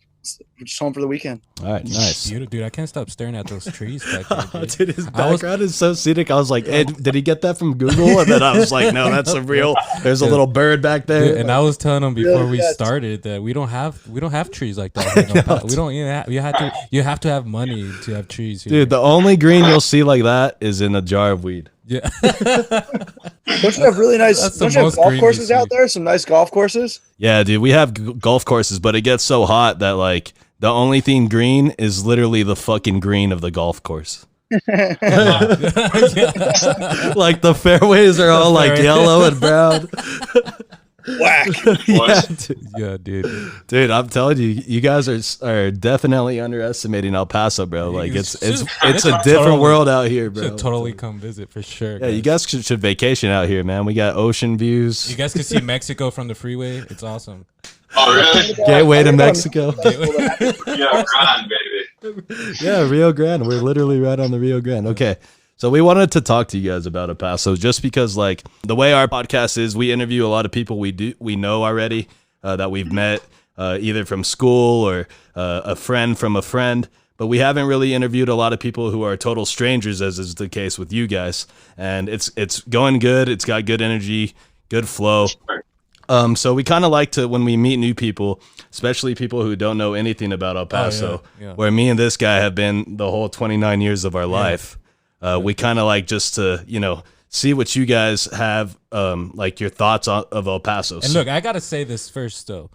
Speaker 4: just home for the weekend.
Speaker 1: All right, nice.
Speaker 2: Dude, I can't stop staring at those trees back there, dude.
Speaker 1: Dude, his background is so scenic. I was like, hey, did he get that from Google? And then I was like, no, that's a real. There's a little bird back there.
Speaker 2: Dude, and I was telling him before we started that we don't have trees like that. We don't. You have to have money to have trees here.
Speaker 1: Dude, the only green you'll see like that is in a jar of weed.
Speaker 2: Yeah.
Speaker 4: Don't you have really nice golf courses out there? Some nice golf courses?
Speaker 1: Yeah, dude, we have golf courses, but it gets so hot that like the only thing green is literally the fucking green of the golf course. Like the fairways are all like yellow and brown.
Speaker 4: Whack.
Speaker 2: Yeah, dude.
Speaker 1: Dude, I'm telling you, you guys are definitely underestimating El Paso, bro. Like it's a different world out here, bro.
Speaker 2: Should totally come visit for sure.
Speaker 1: Yeah, you guys should vacation out here, man. We got ocean views.
Speaker 2: You guys can see Mexico from the freeway. It's awesome.
Speaker 3: Oh, really?
Speaker 1: Gateway to Mexico.
Speaker 3: Yeah, Grande, baby.
Speaker 1: Yeah, Rio Grande. We're literally right on the Rio Grande. Okay. So we wanted to talk to you guys about El Paso just because like the way our podcast is, we interview a lot of people we know already that we've met either from school or a friend from a friend. But we haven't really interviewed a lot of people who are total strangers, as is the case with you guys. And it's going good. It's got good energy, good flow. So we kind of like to, when we meet new people, especially people who don't know anything about El Paso, where me and this guy have been the whole 29 years of our life. We kind of like just to, see what you guys have, like your thoughts of El Paso.
Speaker 2: And look, I got to say this first, though.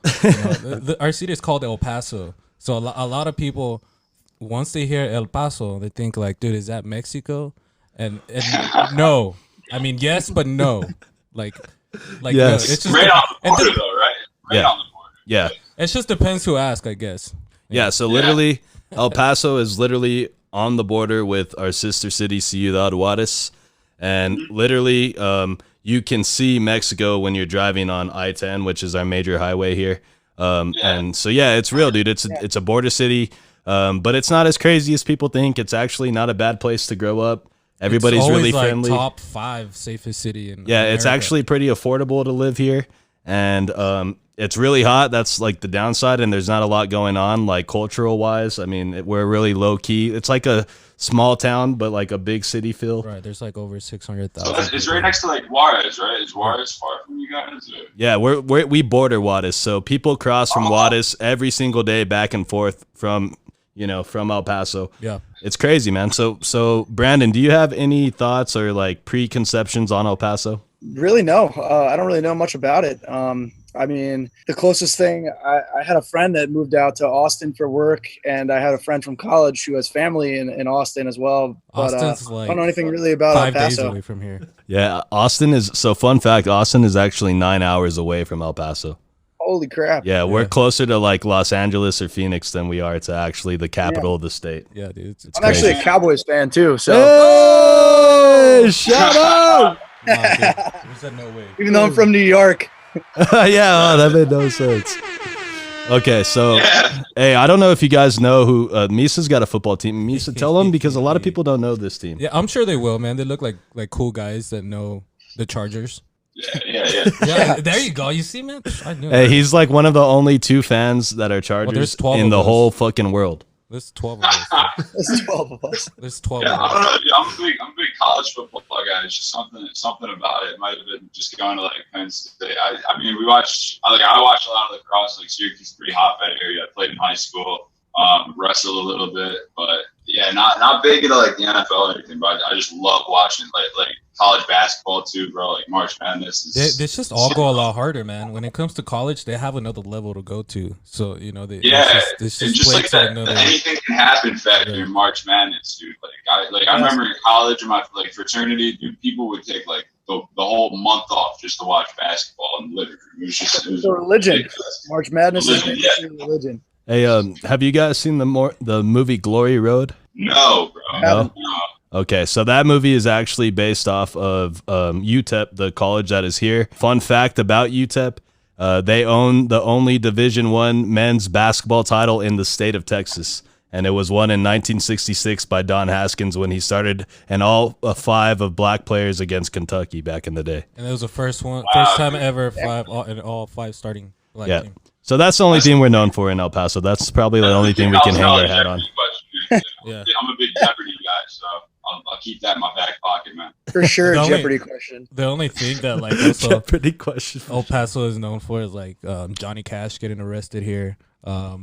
Speaker 2: Our city is called El Paso. So a lot of people, once they hear El Paso, they think like, dude, is that Mexico? And no. I mean, yes, but no. Like
Speaker 1: yes.
Speaker 2: No, it's just
Speaker 3: right on the border, though, right? Right on the border.
Speaker 1: Yeah.
Speaker 2: It just depends who asks, I guess.
Speaker 1: Yeah, so literally, El Paso is literally on the border with our sister city, Ciudad Juarez. And literally, you can see Mexico when you're driving on I-10, which is our major highway here. And so, yeah, it's real, dude. It's a border city, but it's not as crazy as people think. It's actually not a bad place to grow up. Everybody's really friendly.
Speaker 2: Like top 5 safest city in
Speaker 1: America. It's actually pretty affordable to live here. And it's really hot. That's like the downside. And there's not a lot going on, like cultural wise. I mean, we're really low key. It's like a small town, but like a big city feel.
Speaker 2: Right. There's like over 600,000.
Speaker 3: So it's right next to like Juarez, right? Is Juarez far from you guys? Or?
Speaker 1: Yeah, we border Juarez. So people cross from Juarez every single day back and forth from El Paso.
Speaker 2: Yeah.
Speaker 1: It's crazy, man. So Brandon, do you have any thoughts or like preconceptions on El Paso?
Speaker 4: Really, no. I don't really know much about it. I mean, the closest thing, I had a friend that moved out to Austin for work, and I had a friend from college who has family in Austin as well. But
Speaker 2: Austin's like
Speaker 4: I don't know anything really about
Speaker 2: 5
Speaker 4: El Paso.
Speaker 2: days away from here.
Speaker 1: Yeah, fun fact, Austin is actually 9 hours away from El Paso.
Speaker 4: Holy crap.
Speaker 1: Yeah, we're closer to like Los Angeles or Phoenix than we are to actually the capital of the state.
Speaker 2: Yeah, dude. It's
Speaker 4: I'm
Speaker 2: crazy.
Speaker 4: actually a Cowboys fan too, so.
Speaker 1: Hey, shout out!
Speaker 2: We said no way.
Speaker 4: Even though I'm from New York.
Speaker 1: Yeah, that made no sense. Okay, so hey, I don't know if you guys know who Misa's got a football team. Misa, tell them because a lot of people don't know this team.
Speaker 2: Yeah, I'm sure they will, man. They look like cool guys that know the Chargers.
Speaker 3: Yeah.
Speaker 2: There you go. You see, man. I knew
Speaker 1: Hey,
Speaker 2: that.
Speaker 1: he's like one of the only 2 fans that are Chargers
Speaker 2: 12
Speaker 1: in
Speaker 2: of
Speaker 1: the
Speaker 2: us.
Speaker 1: whole fucking world.
Speaker 2: There's 12 of us.
Speaker 4: There's 12 of us.
Speaker 2: There's 12
Speaker 3: Yeah,
Speaker 2: of
Speaker 3: I
Speaker 2: us.
Speaker 3: don't know. I'm a big college football guy. It's just something about it. It might have been just going to like Penn State. I mean, I watched a lot of lacrosse. Like Syracuse, pretty hotbed area. I played in high school, wrestled a little bit, but yeah, not big into like the NFL or anything. But I just love watching like college basketball too, bro. Like March Madness.
Speaker 2: They just all go a lot harder, man. When it comes to college, they have another level to go to. So they
Speaker 3: it's just like that. Anything can happen factor in March Madness, dude. I remember in college in my fraternity, dude, people would take like the whole month off just to watch basketball and live. It was
Speaker 4: a religion.
Speaker 3: Ridiculous.
Speaker 4: March Madness is
Speaker 3: Religion,
Speaker 4: a religion.
Speaker 1: Hey, have you guys seen the movie Glory Road?
Speaker 3: No, bro.
Speaker 1: No? Okay, so that movie is actually based off of UTEP, the college that is here. Fun fact about UTEP, they own the only Division I men's basketball title in the state of Texas. and it was won in 1966 by Don Haskins when he started an all 5 of black players against Kentucky back in the day.
Speaker 2: And it was the first
Speaker 3: Wow,
Speaker 2: time ever all 5 starting black team.
Speaker 1: So that's the only thing we're known for in El Paso. That's probably the only thing we can hang our hat on.
Speaker 3: Yeah. I'm a big Jeopardy guy, so I'll keep that in my back pocket, man.
Speaker 4: For sure, Jeopardy question.
Speaker 2: The only thing that like also
Speaker 1: Jeopardy question.
Speaker 2: El Paso is known for is like Johnny Cash getting arrested here.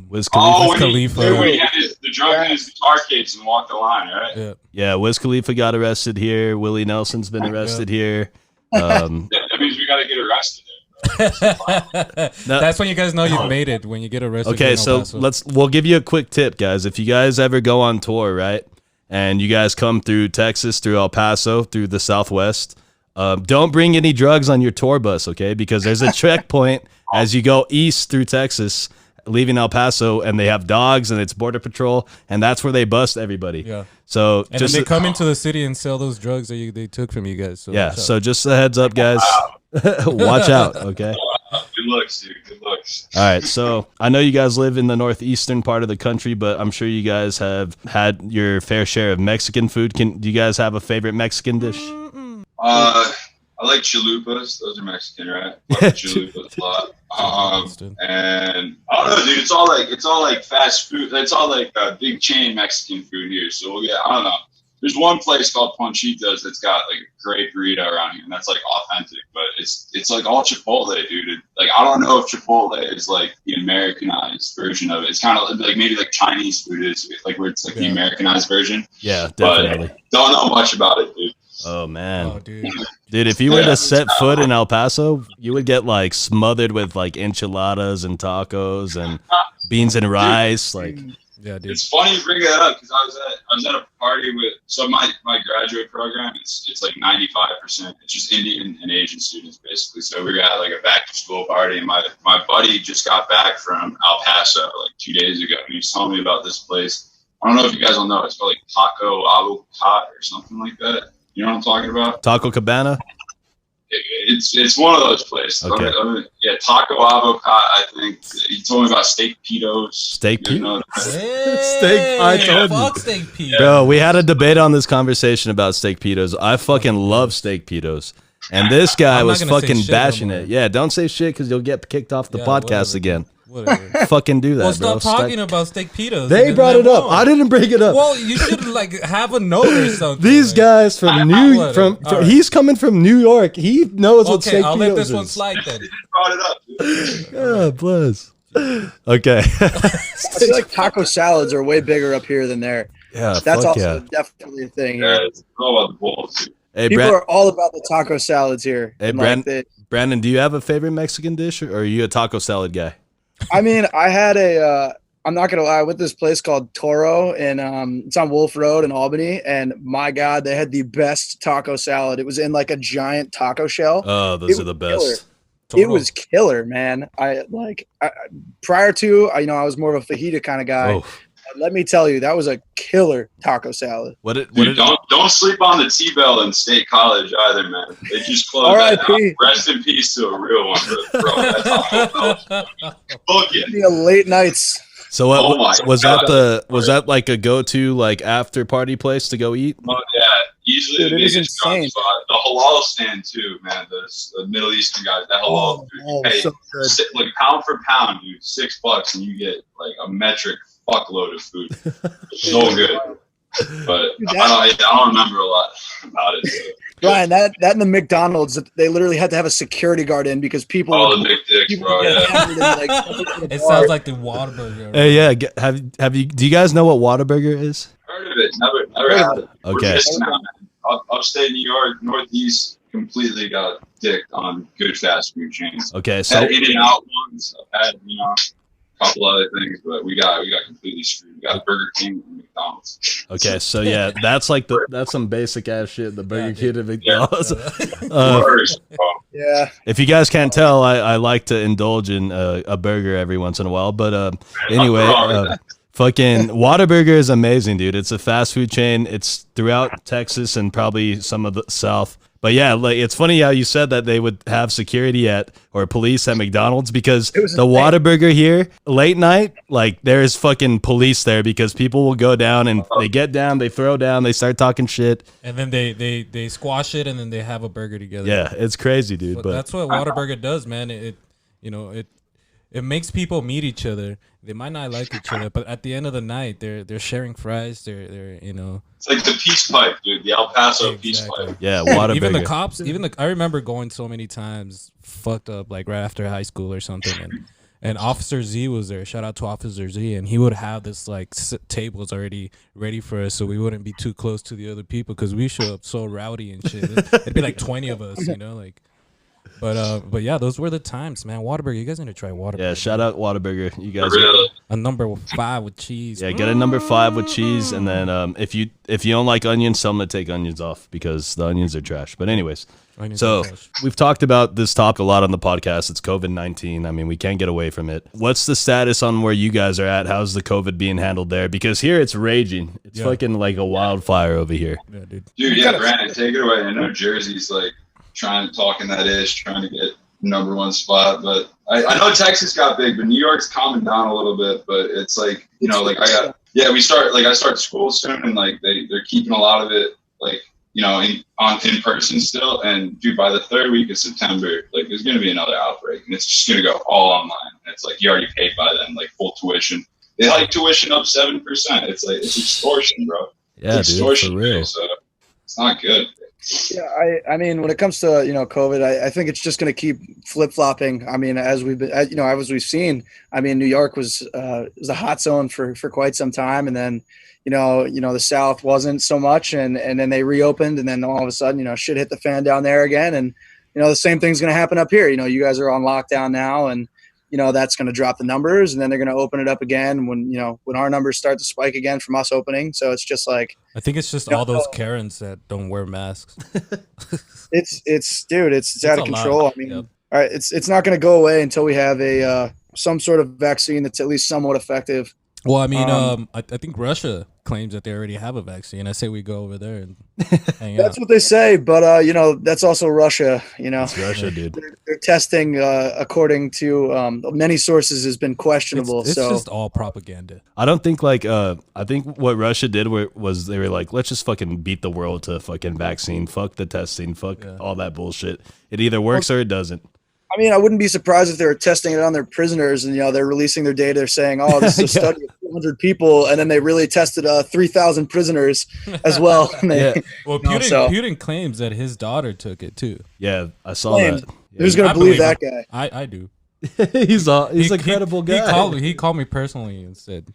Speaker 1: Wiz Khalifa.
Speaker 3: When he had the drug in his guitar case and walked the line, right?
Speaker 1: Yeah, Wiz Khalifa got arrested here. Willie Nelson's been arrested here.
Speaker 3: That means we got to get arrested.
Speaker 2: That's when you guys know you've made it, when you get arrested.
Speaker 1: Okay, so we'll give you a quick tip, guys. If you guys ever go on tour, right, and you guys come through Texas, through El Paso, through the Southwest, don't bring any drugs on your tour bus, okay? Because there's a checkpoint as you go east through Texas, leaving El Paso, and they have dogs, and it's Border Patrol, and that's where they bust everybody.
Speaker 2: Yeah.
Speaker 1: So
Speaker 2: and then they come into the city and sell those drugs that they took from you guys. So
Speaker 1: yeah. So just a heads up, guys. Watch out, okay?
Speaker 3: Good looks, dude. Good looks.
Speaker 1: All right, so I know you guys live in the northeastern part of the country, but I'm sure you guys have had your fair share of Mexican food. Do you guys have a favorite Mexican dish?
Speaker 3: I like chalupas. Those are Mexican, right? I like chalupas a lot. And I don't know, dude. It's all like fast food. It's all like big chain Mexican food here. So we'll I don't know. There's one place called Ponchitos that's got like a great burrito around here, and that's like authentic. But it's like all Chipotle, dude. Like I don't know if Chipotle is like the Americanized version of it. It's kind of like maybe like Chinese food is like where it's like the Americanized version.
Speaker 1: Yeah, definitely.
Speaker 3: But don't know much about it, dude.
Speaker 1: Oh man,
Speaker 2: dude,
Speaker 1: if you were to set foot in El Paso, you would get like smothered with like enchiladas and tacos and beans and rice, like.
Speaker 2: Yeah, dude.
Speaker 3: It's funny you bring that up because I was at a party with my graduate program. It's like 95%. It's just Indian and Asian students basically. So we were at like a back to school party, and my buddy just got back from El Paso like 2 days ago, and he was telling me about this place. I don't know if you guys will know. It's called like Taco Avocado or something like that. You know what I'm talking about?
Speaker 1: Taco Cabana.
Speaker 3: It's one of those places.
Speaker 1: Okay.
Speaker 3: Yeah, Taco Avocado. I think he told me about steak pitos.
Speaker 1: Steak pitos.
Speaker 2: Steak. I told you. Steak pitos.
Speaker 1: Bro, we had a debate on this conversation about steak pitos. I fucking love steak pitos, and this guy was fucking bashing it. Yeah, don't say shit because you'll get kicked off the podcast again. Whatever. Fucking do that,
Speaker 2: bro.
Speaker 1: Stop
Speaker 2: talking about steak pitos.
Speaker 1: They brought it up. I didn't bring it up.
Speaker 2: Well, you should like have a note or something.
Speaker 1: These guys from right. He's coming from New York. He knows what steak pitos is. Okay,
Speaker 2: I'll let this one slide then.
Speaker 3: Brought it up.
Speaker 1: Yeah, bless. Okay.
Speaker 4: I feel like taco salads are way bigger up here than there.
Speaker 1: Yeah,
Speaker 4: that's also definitely a thing.
Speaker 3: Yeah, it's all about the balls.
Speaker 1: Hey,
Speaker 4: people are all about the taco salads here.
Speaker 1: Hey, Brandon, do you have a favorite Mexican dish, or are you a taco salad guy?
Speaker 4: I mean, I had I'm not going to lie, I went to this place called Toro, and it's on Wolf Road in Albany, and my God, they had the best taco salad. It was in like a giant taco shell.
Speaker 1: Oh, those are the best.
Speaker 4: It was killer, man. Prior to, I was more of a fajita kind of guy. Oh. Let me tell you, that was a killer taco salad.
Speaker 3: Don't sleep on the T-Bell in State College either, man. They just closed that out. Rest in peace to a real one, bro. That's
Speaker 4: late nights.
Speaker 1: So what was that like a go-to like after party place to go eat?
Speaker 3: Oh yeah, usually the biggest drunk spot. The halal stand too, man. The Middle Eastern guys, that halal food. Hey, so like pound for pound, dude, $6, and you get like a metric fuckload of food. So good. But I don't remember a lot about it. So.
Speaker 4: Brian, that in the McDonald's, they literally had to have a security guard in because people.
Speaker 3: Oh, the McDicks, bro. Yeah.
Speaker 2: It sounds like the Whataburger.
Speaker 1: Hey, yeah. Have you? Do you guys know what Whataburger is?
Speaker 3: Heard of it? Never had it.
Speaker 1: Okay.
Speaker 3: Upstate New York, Northeast, completely got dicked on good fast food chains.
Speaker 1: Okay, so
Speaker 3: had In-N-Out ones. I've had couple other things, but we got completely screwed. We got Burger King and McDonald's.
Speaker 1: Okay, so yeah, that's some basic ass shit. The Burger King and McDonald's.
Speaker 4: Yeah.
Speaker 1: If you guys can't tell, I like to indulge in a burger every once in a while. But anyway, fucking Whataburger is amazing, dude. It's a fast food chain. It's throughout Texas and probably some of the South. But yeah, like it's funny how you said that they would have security or police at McDonald's, because the Whataburger here late night, like there is fucking police there because people will go down and they get down, they throw down, they start talking shit,
Speaker 2: and then they squash it and then they have a burger together.
Speaker 1: Yeah, it's crazy, dude. But
Speaker 2: that's what Whataburger does, man. It makes people meet each other. They might not like each other, but at the end of the night, they're sharing fries. They're
Speaker 3: It's like the peace pipe, dude. The El Paso peace pipe.
Speaker 1: Yeah, Whataburger.
Speaker 2: Even the cops, I remember going so many times, fucked up, like right after high school or something, and Officer Z was there. Shout out to Officer Z, and he would have this like tables already ready for us, so we wouldn't be too close to the other people because we show up so rowdy and shit. It'd be like 20 of us, like. But yeah, those were the times, man. Whataburger, you guys need to try Whataburger.
Speaker 1: Yeah, shout out Whataburger. You guys
Speaker 2: a number 5 with cheese.
Speaker 1: Yeah, get a number 5 with cheese, and then if you don't like onions, tell them to take onions off because the onions are trash. But anyways, so we've talked about this topic a lot on the podcast. It's COVID-19. I mean, we can't get away from it. What's the status on where you guys are at? How's the COVID being handled there? Because here it's raging. It's fucking like a wildfire over here.
Speaker 2: Yeah, dude.
Speaker 3: Yeah, Brandon, take it away. I know Jersey's like trying to get number 1 spot, but I know Texas got big, but New York's calming down a little bit. But it's like, I start school soon, and like they're keeping a lot of it like in person still. And dude, by the 3rd week of September, like there's gonna be another outbreak, and it's just gonna go all online. And it's like you already paid by them like full tuition. They hike tuition up 7%. It's like it's extortion, bro.
Speaker 1: Yeah,
Speaker 3: it's extortion,
Speaker 1: dude, for real.
Speaker 3: So it's not good.
Speaker 4: Yeah, I mean, when it comes to COVID, I think it's just going to keep flip flopping. I mean, as we've been, as we've seen, I mean, New York was a hot zone for quite some time, and then the South wasn't so much, and then they reopened, and then all of a sudden, shit hit the fan down there again, and the same thing's going to happen up here. You guys are on lockdown now, and that's going to drop the numbers, and then they're going to open it up again when our numbers start to spike again from us opening. So it's just like,
Speaker 2: I think it's just all those Karens that don't wear masks.
Speaker 4: It's out of control. I mean, all right, it's not going to go away until we have some sort of vaccine that's at least somewhat effective.
Speaker 2: Well, I mean, I think Russia claims that they already have a vaccine. I say we go over there and hang out.
Speaker 4: That's what they say, but that's also Russia.
Speaker 1: It's Russia, dude.
Speaker 4: They're testing according to many sources has been questionable.
Speaker 2: It's just all propaganda.
Speaker 1: I don't think I think what Russia did was they were like, let's just fucking beat the world to fucking vaccine. Fuck the testing. Fuck all that bullshit. It either works or it doesn't.
Speaker 4: I mean, I wouldn't be surprised if they were testing it on their prisoners and, they're releasing their data. They're saying, oh, this is a study of 200 people. And then they really tested 3,000 prisoners as well.
Speaker 2: Well, Putin claims that his daughter took it too.
Speaker 1: Yeah, I saw that. Yeah.
Speaker 4: Who's going to believe that guy?
Speaker 2: I do.
Speaker 1: He's a credible guy.
Speaker 2: He called me personally and said.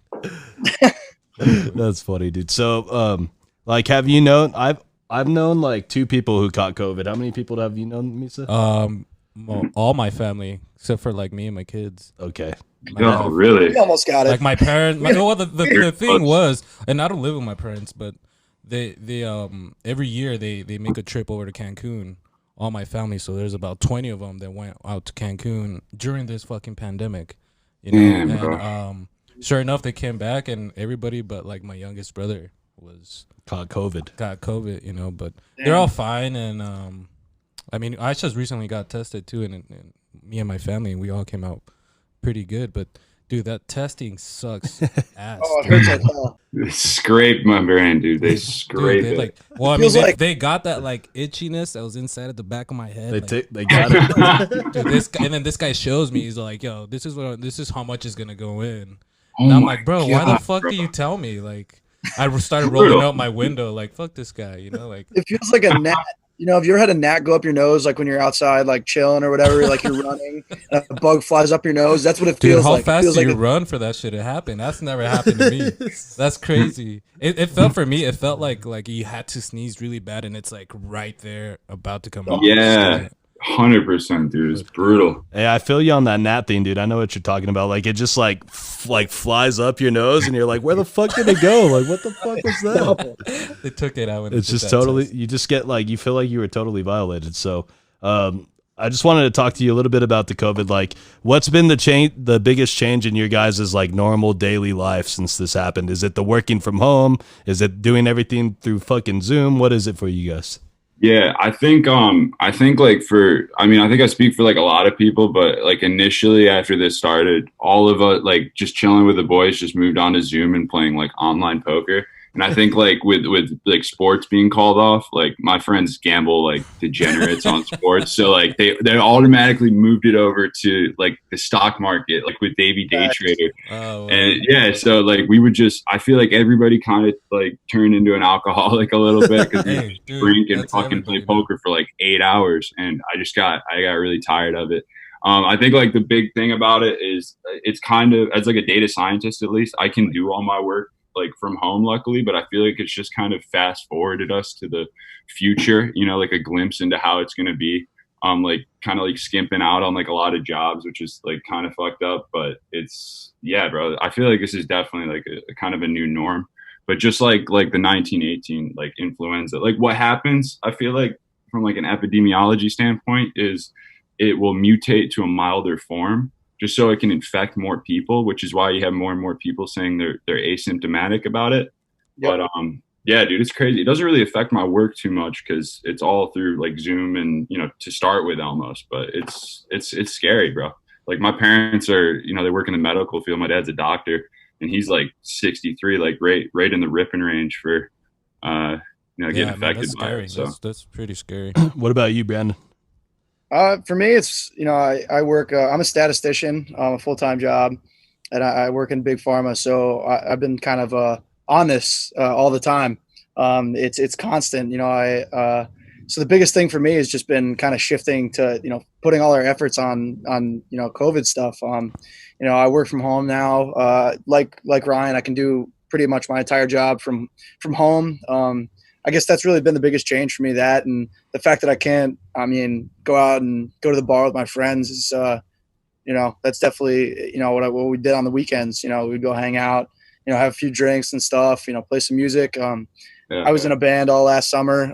Speaker 1: That's funny, dude. So, have you known, I've known like 2 people who caught COVID. How many people have you known, Misa?
Speaker 2: All my family except for like me and my kids.
Speaker 1: Okay.
Speaker 3: Really?
Speaker 4: You almost got it.
Speaker 2: Like my parents. The thing was, and I don't live with my parents, but they every year they make a trip over to Cancun. All my family. So there's about 20 of them that went out to Cancun during this fucking pandemic. And sure enough, they came back, and everybody but like my youngest brother
Speaker 1: got COVID.
Speaker 2: But they're all fine, and I mean, I just recently got tested too, and me and my family, we all came out pretty good. But dude, that testing sucks ass.
Speaker 4: Oh, it hurts like hell.
Speaker 3: They scraped my brain, dude. They scraped it.
Speaker 2: They got that like itchiness that was inside of the back of my head.
Speaker 1: They got it.
Speaker 2: Dude, and then this guy shows me. He's like, "Yo, this is how much is gonna go in." And I'm like, "Bro, why the fuck do you tell me?" Like, I started rolling out my window, like, "Fuck this guy," like.
Speaker 4: It feels like a gnat. Have you ever had a gnat go up your nose, like when you're outside, like chilling or whatever, like you're running, and a bug flies up your nose? That's what it feels like.
Speaker 2: How fast do you run for that shit to happen? That's never happened to me. That's crazy. It felt for me. It felt like you had to sneeze really bad, and it's like right there, about to come out.
Speaker 3: Yeah. 100%, dude. It's brutal.
Speaker 1: Hey, I feel you on that gnat thing, dude. I know what you're talking about. Like, it just like flies up your nose, and you're like, where the fuck did it go? Like, what the fuck was that?
Speaker 2: They took it out.
Speaker 1: It's just totally. Test. You just get like, you feel like you were totally violated. So, I just wanted to talk to you a little bit about the COVID. Like, what's been the biggest change in your guys' like normal daily life since this happened? Is it the working from home? Is it doing everything through fucking Zoom? What is it for you guys?
Speaker 3: Yeah, I think like I mean, I think I speak for like a lot of people, but like initially after this started, all of us like just chilling with the boys just moved on to Zoom and playing like online poker. And I think like with like sports being called off, like my friends gamble like degenerates on sports. So like they automatically moved it over to like the stock market, like with Davey Day Trader.
Speaker 2: Oh,
Speaker 3: And yeah, so like we would just, I feel like everybody kind of like turned into an alcoholic a little bit because we
Speaker 2: hey, dude,
Speaker 3: drink and
Speaker 2: that's
Speaker 3: fucking play
Speaker 2: everybody, man.
Speaker 3: poker for like 8 hours, and I got really tired of it. I think like the big thing about it is it's kind of, as like a data scientist at least, I can do all my work like from home, luckily, but I feel like it's just kind of fast forwarded us to the future, you know, like a glimpse into how it's going to be. Like kind of like skimping out on like a lot of jobs, which is like kind of fucked up, but it's, yeah, bro, I feel like this is definitely like a kind of a new norm. But just like the 1918 like influenza, like what happens, I feel like from like an epidemiology standpoint is it will mutate to a milder form just so it can infect more people, which is why you have more and more people saying they're asymptomatic about it.
Speaker 4: Yep.
Speaker 3: But yeah, dude, it's crazy. It doesn't really affect my work too much because it's all through like Zoom and, you know, to start with almost. But it's scary, bro. Like my parents are, you know, they work in the medical field. My dad's a doctor, and he's like 63, like right in the ripping range for you know, getting affected
Speaker 2: that's
Speaker 3: by
Speaker 2: scary.
Speaker 3: it. So
Speaker 2: That's pretty scary.
Speaker 1: What about you, Brandon?
Speaker 4: For me, it's, you know, I work. I'm a statistician, a full-time job, and I work in big pharma. So I've been kind of on this all the time. It's constant. You know, so the biggest thing for me has just been kind of shifting to, you know, putting all our efforts on you know, COVID stuff. You know, I work from home now. Like Ryan, I can do pretty much my entire job from home. I guess that's really been the biggest change for me. That, and the fact that I can't, I mean, go out and go to the bar with my friends is, you know, that's definitely, you know, what we did on the weekends. You know, we'd go hang out, you know, have a few drinks and stuff, you know, play some music.
Speaker 3: yeah,
Speaker 4: I was in a band all last summer.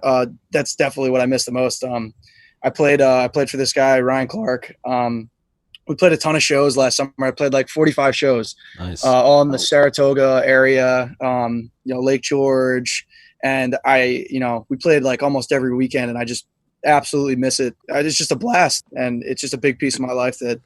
Speaker 4: That's definitely what I miss the most. I played for this guy, Ryan Clark. We played a ton of shows last summer. I played like 45 shows,
Speaker 1: Nice.
Speaker 4: all in the Saratoga area, you know, Lake George. And you know, we played like almost every weekend, and I just absolutely miss it. It's just a blast, and it's just a big piece of my life that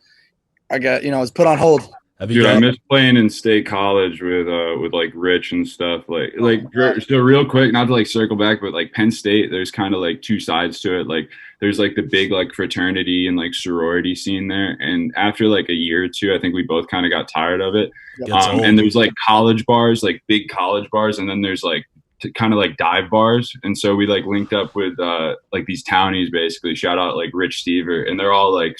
Speaker 4: I got, you know, it's put on hold.
Speaker 3: dude, I miss playing in state college with like Rich and stuff. So real quick, not to like circle back, but like Penn State, there's kind of like two sides to it. Like there's like the big like fraternity and like sorority scene there, and after like a year or two, I think we both kind of got tired of it. And there's like college bars, like big college bars, and then there's like kind of like dive bars. And so we like linked up with like these townies, basically. Shout out like Rich Stever, and they're all like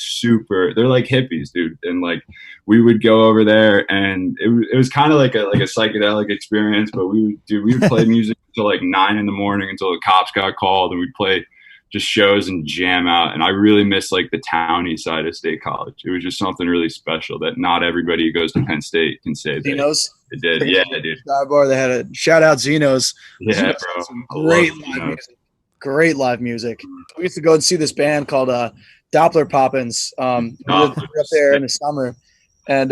Speaker 3: they're like hippies, dude. And like we would go over there, and it was kind of like a psychedelic experience. But we would play music until like 9 a.m. until the cops got called, and we'd play just shows and jam out. And I really miss like the townie side of State College. It was just something really special that not everybody who goes to Penn State can say.
Speaker 4: Zeno's.
Speaker 3: It did, yeah, dude.
Speaker 4: Dive bar. They had a shout out Zeno's.
Speaker 3: Yeah,
Speaker 4: Zeno's,
Speaker 3: bro.
Speaker 4: Great live music. Great live music. We used to go and see this band called Doppler Poppins. We were up there in the summer, and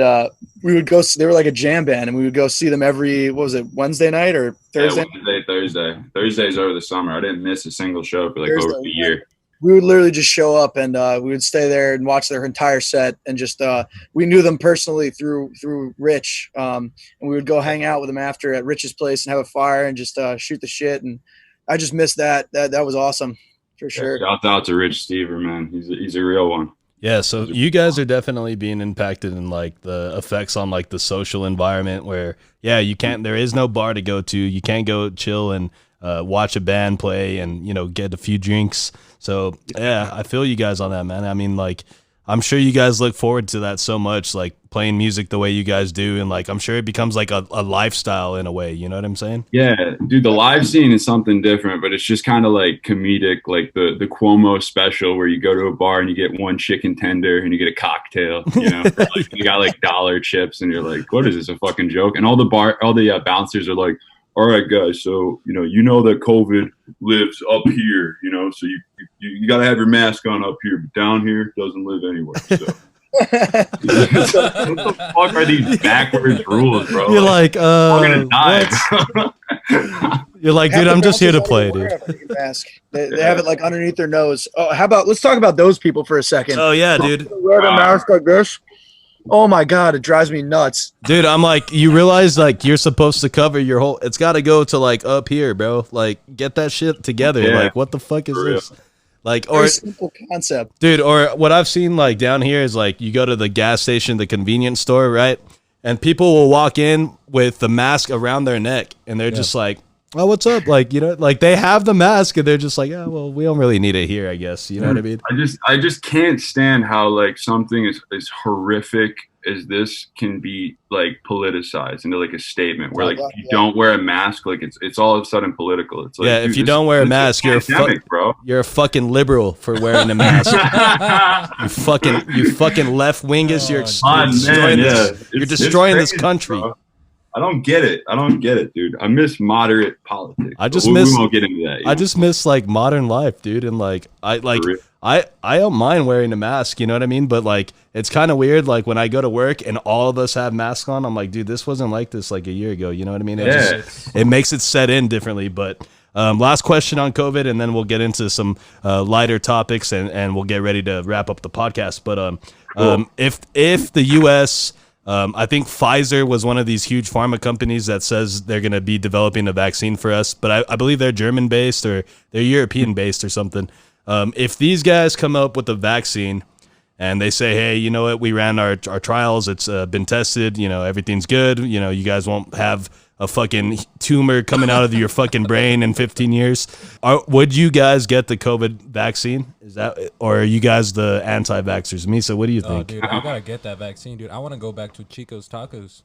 Speaker 4: we would go. They were like a jam band, and we would go see them every, what was it, Wednesday night or Thursday?
Speaker 3: Yeah, Thursdays over the summer. I didn't miss a single show for like over a year.
Speaker 4: We would literally just show up, and we would stay there and watch their entire set, and just we knew them personally through Rich, and we would go hang out with them after at Rich's place and have a fire and just shoot the shit. And I just missed that. That was awesome for sure.
Speaker 3: Shout out to Rich Stever, man. He's a real one.
Speaker 1: Yeah, so you guys are definitely being impacted in like the effects on like the social environment where, yeah, there is no bar to go to. You can't go chill and watch a band play and, you know, get a few drinks. So yeah, I feel you guys on that, man. I mean, like, I'm sure you guys look forward to that so much, like playing music the way you guys do. And like, I'm sure it becomes like a lifestyle in a way, you know what I'm saying?
Speaker 3: Yeah, dude, the live scene is something different, but it's just kind of like comedic, like the Cuomo special where you go to a bar and you get one chicken tender and you get a cocktail, you know, like, you got like dollar chips and you're like, what is this, a fucking joke? And all the bouncers are like, all right, guys, so, you know that COVID lives up here, you know, so you got to have your mask on up here, but down here it doesn't live anywhere. So
Speaker 6: What the fuck are these backwards rules, bro?
Speaker 1: You're like,
Speaker 6: I'm gonna die.
Speaker 1: You're like, dude, I'm just here to play, dude.
Speaker 4: Mask. They have it like underneath their nose. Oh, how about let's talk about those people for a second.
Speaker 1: Oh yeah, dude.
Speaker 4: Wear a mask like this. Oh my god, it drives me nuts.
Speaker 1: Dude, I'm like, you realize like you're supposed to cover your whole. It's got to go to like up here, bro. Like, get that shit together.
Speaker 6: Yeah,
Speaker 1: like, what the fuck is this? Like,
Speaker 4: Very
Speaker 1: or
Speaker 4: simple concept,
Speaker 1: dude, or what I've seen like down here is like you go to the gas station, the convenience store, right? And people will walk in with the mask around their neck, and they're just like, "Oh, what's up?" Like, you know, like they have the mask, and they're just like, "Oh, well, we don't really need it here, I guess." You know what I mean?
Speaker 6: I just can't stand how like something as horrific as this can be like politicized into like a statement where like if you don't wear a mask, like it's all of a sudden political. It's like,
Speaker 1: yeah, if you don't wear a mask, you're a fucking liberal for wearing a mask. you fucking left wingers. You're destroying this country.
Speaker 6: Bro. I don't get it, dude. I miss moderate politics. We won't get into that.
Speaker 1: I just miss like modern life, dude. And like I don't mind wearing a mask, you know what I mean? But like it's kind of weird. Like when I go to work and all of us have masks on, I'm like, dude, this wasn't like this like a year ago. You know what I mean? It makes it set in differently. But last question on COVID, and then we'll get into some lighter topics, and we'll get ready to wrap up the podcast. But if the U.S. I think Pfizer was one of these huge pharma companies that says they're going to be developing a vaccine for us, but I believe they're German-based or they're European-based or something. If these guys come up with a vaccine and they say, hey, you know what, we ran our trials, it's been tested, you know, everything's good, you know, you guys won't have a fucking tumor coming out of your fucking brain in 15 years. Would you guys get the COVID vaccine? Is that, or are you guys the anti-vaxxers? Misa, what do you think?
Speaker 2: Dude, I gotta get that vaccine, dude. I want to go back to Chico's Tacos.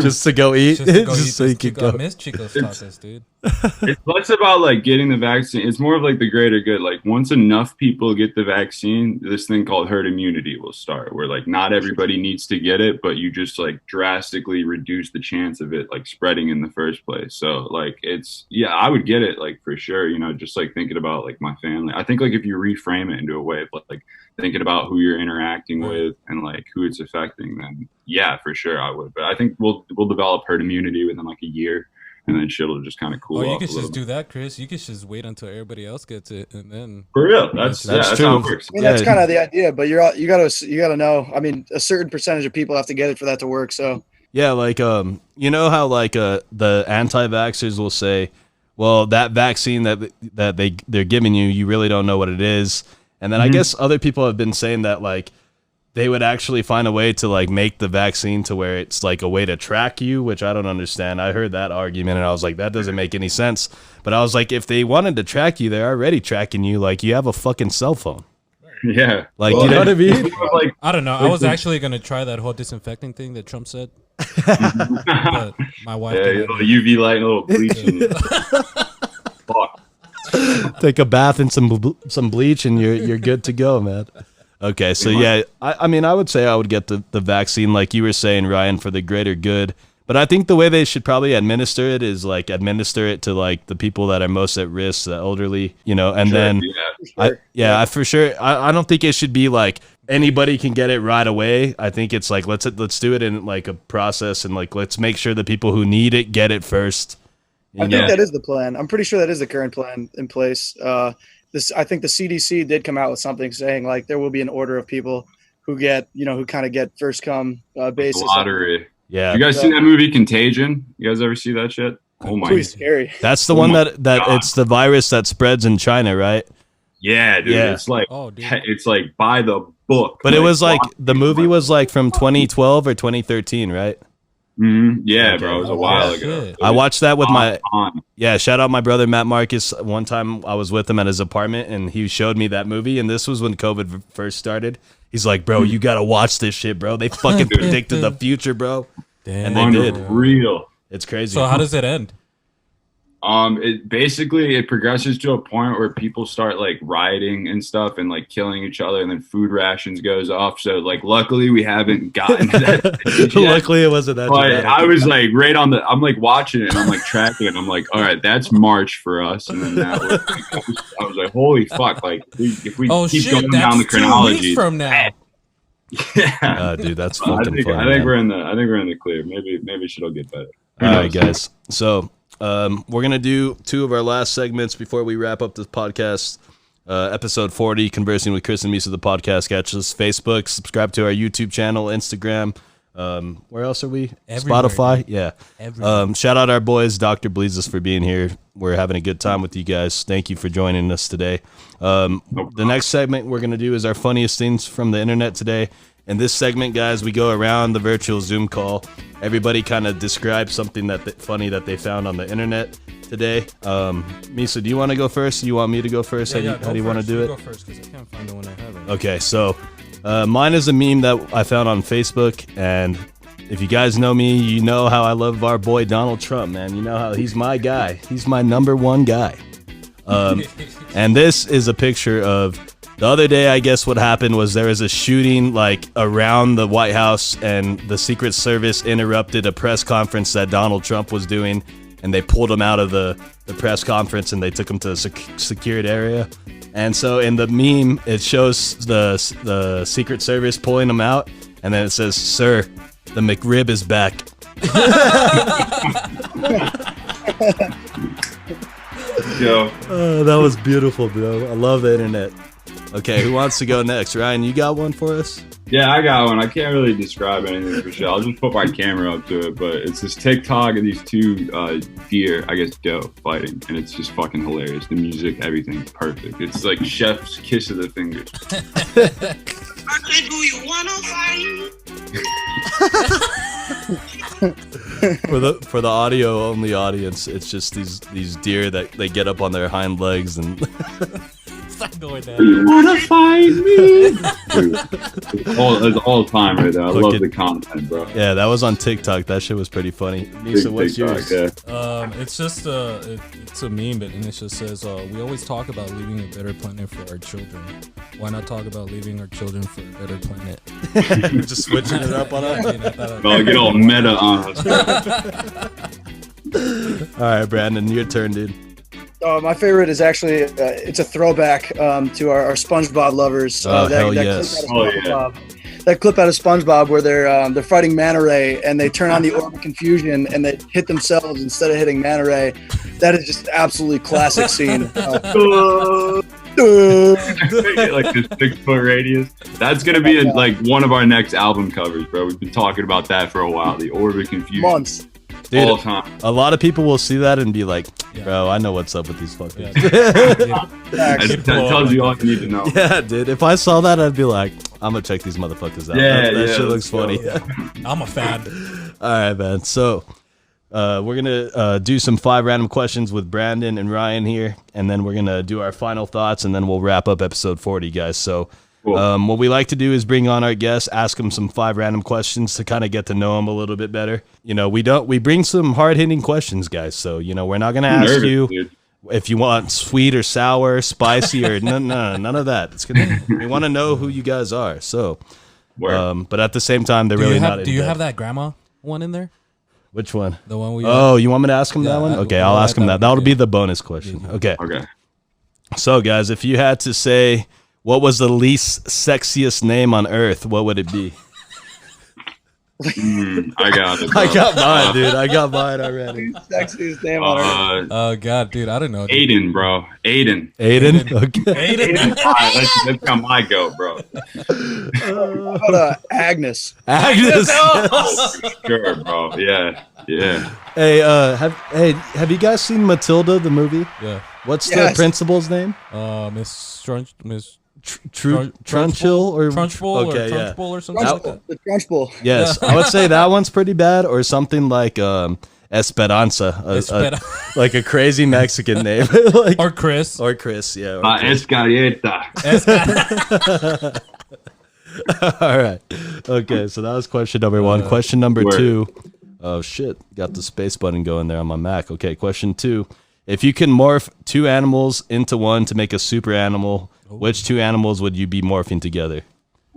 Speaker 1: Just to go eat? Just so you could go.
Speaker 2: I miss Chico's Tacos, dude.
Speaker 6: It's less about like getting the vaccine. It's more of like the greater good. Like once enough people get the vaccine, this thing called herd immunity will start, where like not everybody needs to get it, but you just like drastically reduce the chance of it like spreading in the first place. So like I would get it like for sure, you know, just like thinking about like my family. I think like if you reframe it into a way of like thinking about who you're interacting with and like who it's affecting, then yeah, for sure I would. But I think we'll develop herd immunity within like a year, and then shit will just kind of cool off.
Speaker 2: You could just do that, Chris. You could just wait until everybody else gets it, and then
Speaker 6: for real, that's true. How it works.
Speaker 4: I mean, that's kind of the idea, but you gotta know. I mean, a certain percentage of people have to get it for that to work. So
Speaker 1: yeah, like you know how like the anti-vaxxers will say, well, that vaccine that they're giving you, you really don't know what it is. And then I guess other people have been saying that like they would actually find a way to like make the vaccine to where it's like a way to track you, which I don't understand. I heard that argument and I was like, that doesn't make any sense. But I was like, if they wanted to track you, they're already tracking you. Like you have a fucking cell phone.
Speaker 6: Yeah.
Speaker 1: Like, you know what I mean?
Speaker 2: Like, I don't know. I was actually going to try that whole disinfecting thing that Trump said. But my wife.
Speaker 6: Yeah, a little UV light and a little bleach. Fuck.
Speaker 1: Take a bath in some bleach and you're good to go, man. Okay, so yeah, I mean, I would say I would get the vaccine, like you were saying, Ryan, for the greater good. But I think the way they should probably administer it is like administer it to like the people that are most at risk, the elderly, you know, and then for sure. I don't think it should be like anybody can get it right away. I think it's like let's do it in like a process, and like let's make sure the people who need it get it first.
Speaker 4: I think that is the plan. I'm pretty sure that is the current plan in place. I think the CDC did come out with something saying like there will be an order of people who get, you know, who kind of get first come basis.
Speaker 6: Lottery.
Speaker 1: Yeah.
Speaker 6: You guys seen that movie Contagion? You guys ever see that shit? Oh my.
Speaker 4: Pretty scary.
Speaker 1: That's the one that it's the virus that spreads in China, right?
Speaker 6: Yeah, dude.
Speaker 1: Yeah.
Speaker 6: It's like it's like by the book.
Speaker 1: But it was like the movie was like from 2012 or 2013, right?
Speaker 6: Mm-hmm. Yeah, bro, it was a while ago.
Speaker 1: I watched that with shout out my brother Matt Marcus. One time I was with him at his apartment and he showed me that movie, and this was when COVID first started. He's like, bro, you gotta watch this shit, bro. They fucking predicted the future, bro.
Speaker 2: Damn.
Speaker 1: And they did.
Speaker 6: Real.
Speaker 1: It's crazy.
Speaker 2: So how does it end?
Speaker 6: It progresses to a point where people start like rioting and stuff and like killing each other, and then food rations goes off. So like, luckily we haven't gotten to that.
Speaker 1: Luckily it wasn't that.
Speaker 6: But I was like I'm like watching it and I'm like tracking it. And I'm like, all right, that's March for us. And then that was, I was like, holy fuck! Like if we keep going down the chronology,
Speaker 2: 2 weeks from now.
Speaker 6: Yeah,
Speaker 1: dude, that's fucking funny.
Speaker 6: I think we're in the clear. Maybe shit'll get better.
Speaker 1: All right, guys. So we're gonna do 2 of our last segments before we wrap up this podcast. Episode 40, Conversing with Chris and Misa, the podcast. Catch us Facebook, subscribe to our YouTube channel, Instagram. Where else are we?
Speaker 2: Everywhere,
Speaker 1: Spotify.
Speaker 2: dude.
Speaker 1: Yeah.
Speaker 2: Everywhere.
Speaker 1: Shout out our boys, Dr. Bleezus, for being here. We're having a good time with you guys. Thank you for joining us today. The next segment we're going to do is our funniest things from the internet today. In this segment, guys, we go around the virtual Zoom call. Everybody kind of describes something funny that they found on the internet today. Misa, do you want to go first? Do you want me to go first? How do you want to do it?
Speaker 2: Go first, because I can't find the one I have.
Speaker 1: Okay, so mine is a meme that I found on Facebook, and if you guys know me, you know how I love our boy Donald Trump, man. You know how he's my guy. He's my number one guy. And this is a picture of the other day. I guess what happened was there was a shooting like around the White House, and the Secret Service interrupted a press conference that Donald Trump was doing, and they pulled him out of the press conference and they took him to a secured area. And so in the meme, it shows the Secret Service pulling him out, and then it says, "Sir, the McRib is back."
Speaker 6: Yo,
Speaker 1: That was beautiful, bro. I love the internet. Okay, who wants to go next? Ryan, you got one for us?
Speaker 6: yeah, I got one. I can't really describe anything for sure. I'll just put my camera up to it, but it's this TikTok of these 2 deer, I guess doe, fighting, and it's just fucking hilarious. The music, everything's perfect. It's like chef's kiss of the fingers.
Speaker 7: Do you wanna fight?
Speaker 1: For the audio only audience, it's just these deer that they get up on their hind legs and
Speaker 2: Stop going there.
Speaker 6: You wanna fight me? It's all time right there. I love the content, bro.
Speaker 1: yeah, that was on TikTok. That shit was pretty funny. Nisa, what's
Speaker 6: TikTok,
Speaker 1: yours?
Speaker 6: yeah.
Speaker 2: It's just it's a meme, but and it just says we always talk about leaving a better planet for our children. Why not talk about leaving our children for a better planet?
Speaker 1: Just switching it up on us.
Speaker 6: I'll get all meta on us.
Speaker 1: All right, Brandon, your turn, dude.
Speaker 4: My favorite is actually it's a throwback to our SpongeBob lovers.
Speaker 1: Hell yes.
Speaker 4: That clip out of SpongeBob where they're fighting Manta Ray and they turn on the Orb of Confusion and they hit themselves instead of hitting Manta Ray. That is just absolutely classic scene.
Speaker 6: Like this 6-foot radius. That's gonna be like one of our next album covers, bro. We've been talking about that for a while. The Orb of Confusion.
Speaker 4: Months.
Speaker 1: Dude,
Speaker 6: all the time.
Speaker 1: A lot of people will see that and be like, bro, I know what's up with these fuckers.
Speaker 6: That tells you all you need to know.
Speaker 1: Yeah, dude. If I saw that, I'd be like, I'm gonna check these motherfuckers out. That shit looks funny.
Speaker 2: I'm a fan.
Speaker 1: All right, man. So we're gonna do some 5 random questions with Brandon and Ryan here, and then we're gonna do our final thoughts, and then we'll wrap up episode 40, guys. So what we like to do is bring on our guests, ask them some 5 random questions to kind of get to know them a little bit better. You know, we bring some hard-hitting questions, guys. So, you know, we're not going to ask you if you want sweet or sour, spicy or none of that. We want to know who you guys are. So, but at the same time, they're really not.
Speaker 2: Do you have that grandma one in there?
Speaker 1: Which one?
Speaker 2: The one we.
Speaker 1: Oh, you want me to ask him that one? Okay, I'll ask him that. That'll be the bonus question. Okay. So, guys, if you had to say, what was the least sexiest name on Earth, what would it be?
Speaker 6: I got it.
Speaker 1: Bro. I got mine, dude. I got mine already.
Speaker 4: Sexiest name on Earth.
Speaker 2: Oh, God, dude. I don't know.
Speaker 6: Aiden, bro. Aiden?
Speaker 1: Okay.
Speaker 6: Aiden. That's how my go, bro.
Speaker 4: How about
Speaker 1: Agnes.
Speaker 4: Agnes?
Speaker 6: Oh, for sure, bro. Yeah.
Speaker 1: Hey, have you guys seen Matilda, the movie?
Speaker 2: Yeah.
Speaker 1: What's the principal's name?
Speaker 2: Miss
Speaker 1: Trunchbull or
Speaker 2: Trunchbull or something like that.
Speaker 4: The Trunchbull.
Speaker 1: Yes, I would say that one's pretty bad, or something like Esperanza, like a crazy Mexican name, like,
Speaker 2: or Chris,
Speaker 1: yeah.
Speaker 6: Escaleta.
Speaker 1: All right. Okay, so that was question number 1. Question number 2. Oh shit! Got the space button going there on my Mac. Okay, question 2. If you can morph 2 animals into one to make a super animal, which 2 animals would you be morphing together?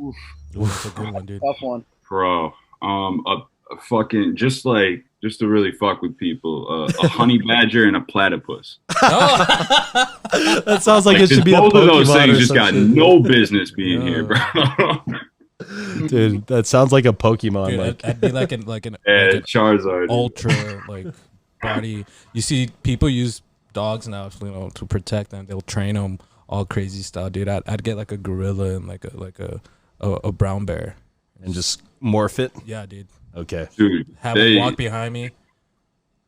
Speaker 2: Oof. That's a good one, dude.
Speaker 4: Tough one.
Speaker 6: Bro, a fucking just to really fuck with people, a honey badger and a platypus.
Speaker 1: That sounds like it should be
Speaker 6: both
Speaker 1: a
Speaker 6: of those
Speaker 1: Pokemon
Speaker 6: things
Speaker 1: or
Speaker 6: just got
Speaker 1: shit.
Speaker 6: no business being here, bro.
Speaker 1: Dude, that sounds like a Pokemon.
Speaker 2: Dude,
Speaker 1: like
Speaker 2: I'd be like an
Speaker 6: Charizard.
Speaker 2: ultra like body. You see, people use dogs now, to protect them. They'll train them all crazy style, dude. I'd get like a gorilla and like a brown bear
Speaker 1: and just morph it.
Speaker 2: Yeah, dude.
Speaker 1: Okay.
Speaker 6: Dude,
Speaker 2: Have them walk behind me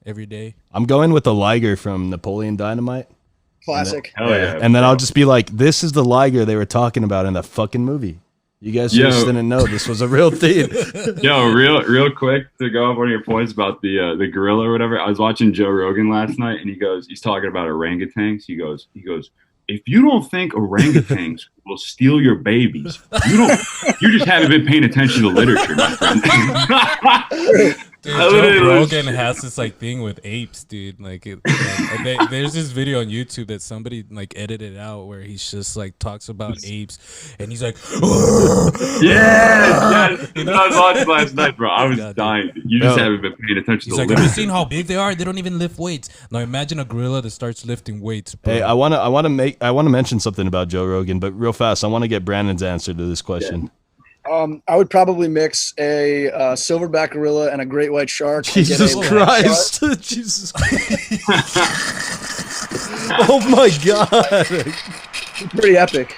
Speaker 2: every day.
Speaker 1: I'm going with the Liger from Napoleon Dynamite.
Speaker 4: Classic.
Speaker 6: Hell yeah.
Speaker 1: And then I'll just be like, this is the Liger they were talking about in the fucking movie. You guys just didn't know this was a real thing.
Speaker 6: Yo, real quick to go off one of your points about the gorilla or whatever. I was watching Joe Rogan last night, and he's talking about orangutans. He goes, if you don't think orangutans will steal your babies, you just haven't been paying attention to literature, my friend.
Speaker 2: Dude, Joe Rogan has this like thing with apes, dude. Like, there's this video on YouTube that somebody like edited out where he's just like talks about apes, and he's like,
Speaker 6: yes. I was watching last night, bro. I was dying. You just haven't been paying attention.
Speaker 2: He's like, have you seen how big they are? They don't even lift weights. Now imagine a gorilla that starts lifting weights. Bro.
Speaker 1: Hey, I want to mention something about Joe Rogan, but real fast, I want to get Brandon's answer to this question.
Speaker 4: I would probably mix a silverback gorilla and a great white shark.
Speaker 1: Jesus Christ. Jesus. Oh my God.
Speaker 4: Pretty epic.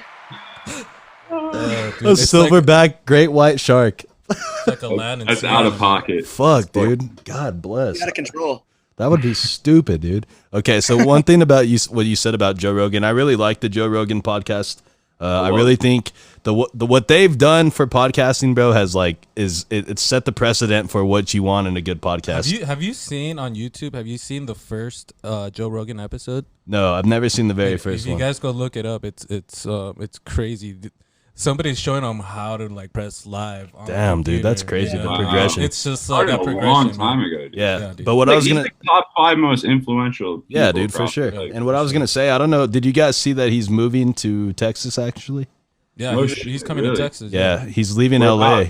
Speaker 1: A silverback great white shark.
Speaker 2: Like a land.
Speaker 6: That's out of pocket.
Speaker 1: Fuck, dude. God bless.
Speaker 4: Out of control.
Speaker 1: That would be stupid, dude. Okay, so one thing about what you said about Joe Rogan, I really like the Joe Rogan podcast. I really think the what they've done for podcasting, bro, it's set the precedent for what you want in a good podcast.
Speaker 2: Have you seen on YouTube? Have you seen the first Joe Rogan episode?
Speaker 1: No, I've never seen the very first
Speaker 2: one.
Speaker 1: If
Speaker 2: you guys go look it up, it's crazy. Somebody's showing them how to like press live.
Speaker 1: Damn, dude, that's crazy. The progression.
Speaker 2: It's just like a progression.
Speaker 6: Long time ago. Dude.
Speaker 1: Yeah, but what I was gonna
Speaker 6: top 5 most influential.
Speaker 1: Yeah, dude, for sure. And what I was gonna say, I don't know. Did you guys see that he's moving to Texas? Actually,
Speaker 2: yeah, he's coming to Texas.
Speaker 1: Yeah, he's leaving LA.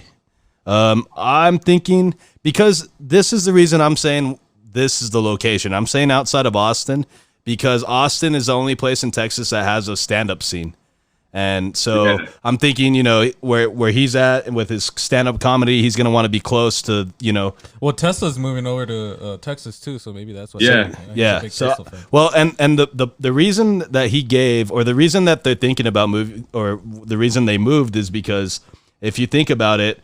Speaker 1: I'm thinking because this is the reason I'm saying this is the location. I'm saying outside of Austin because Austin is the only place in Texas that has a stand-up scene. And so I'm thinking, where he's at and with his stand-up comedy, he's going to want to be close to,
Speaker 2: Well, Tesla's moving over to Texas too, so maybe that's what.
Speaker 1: Yeah. So, well, and the reason that he gave, or the reason that they're thinking about moving, or the reason they moved is because if you think about it,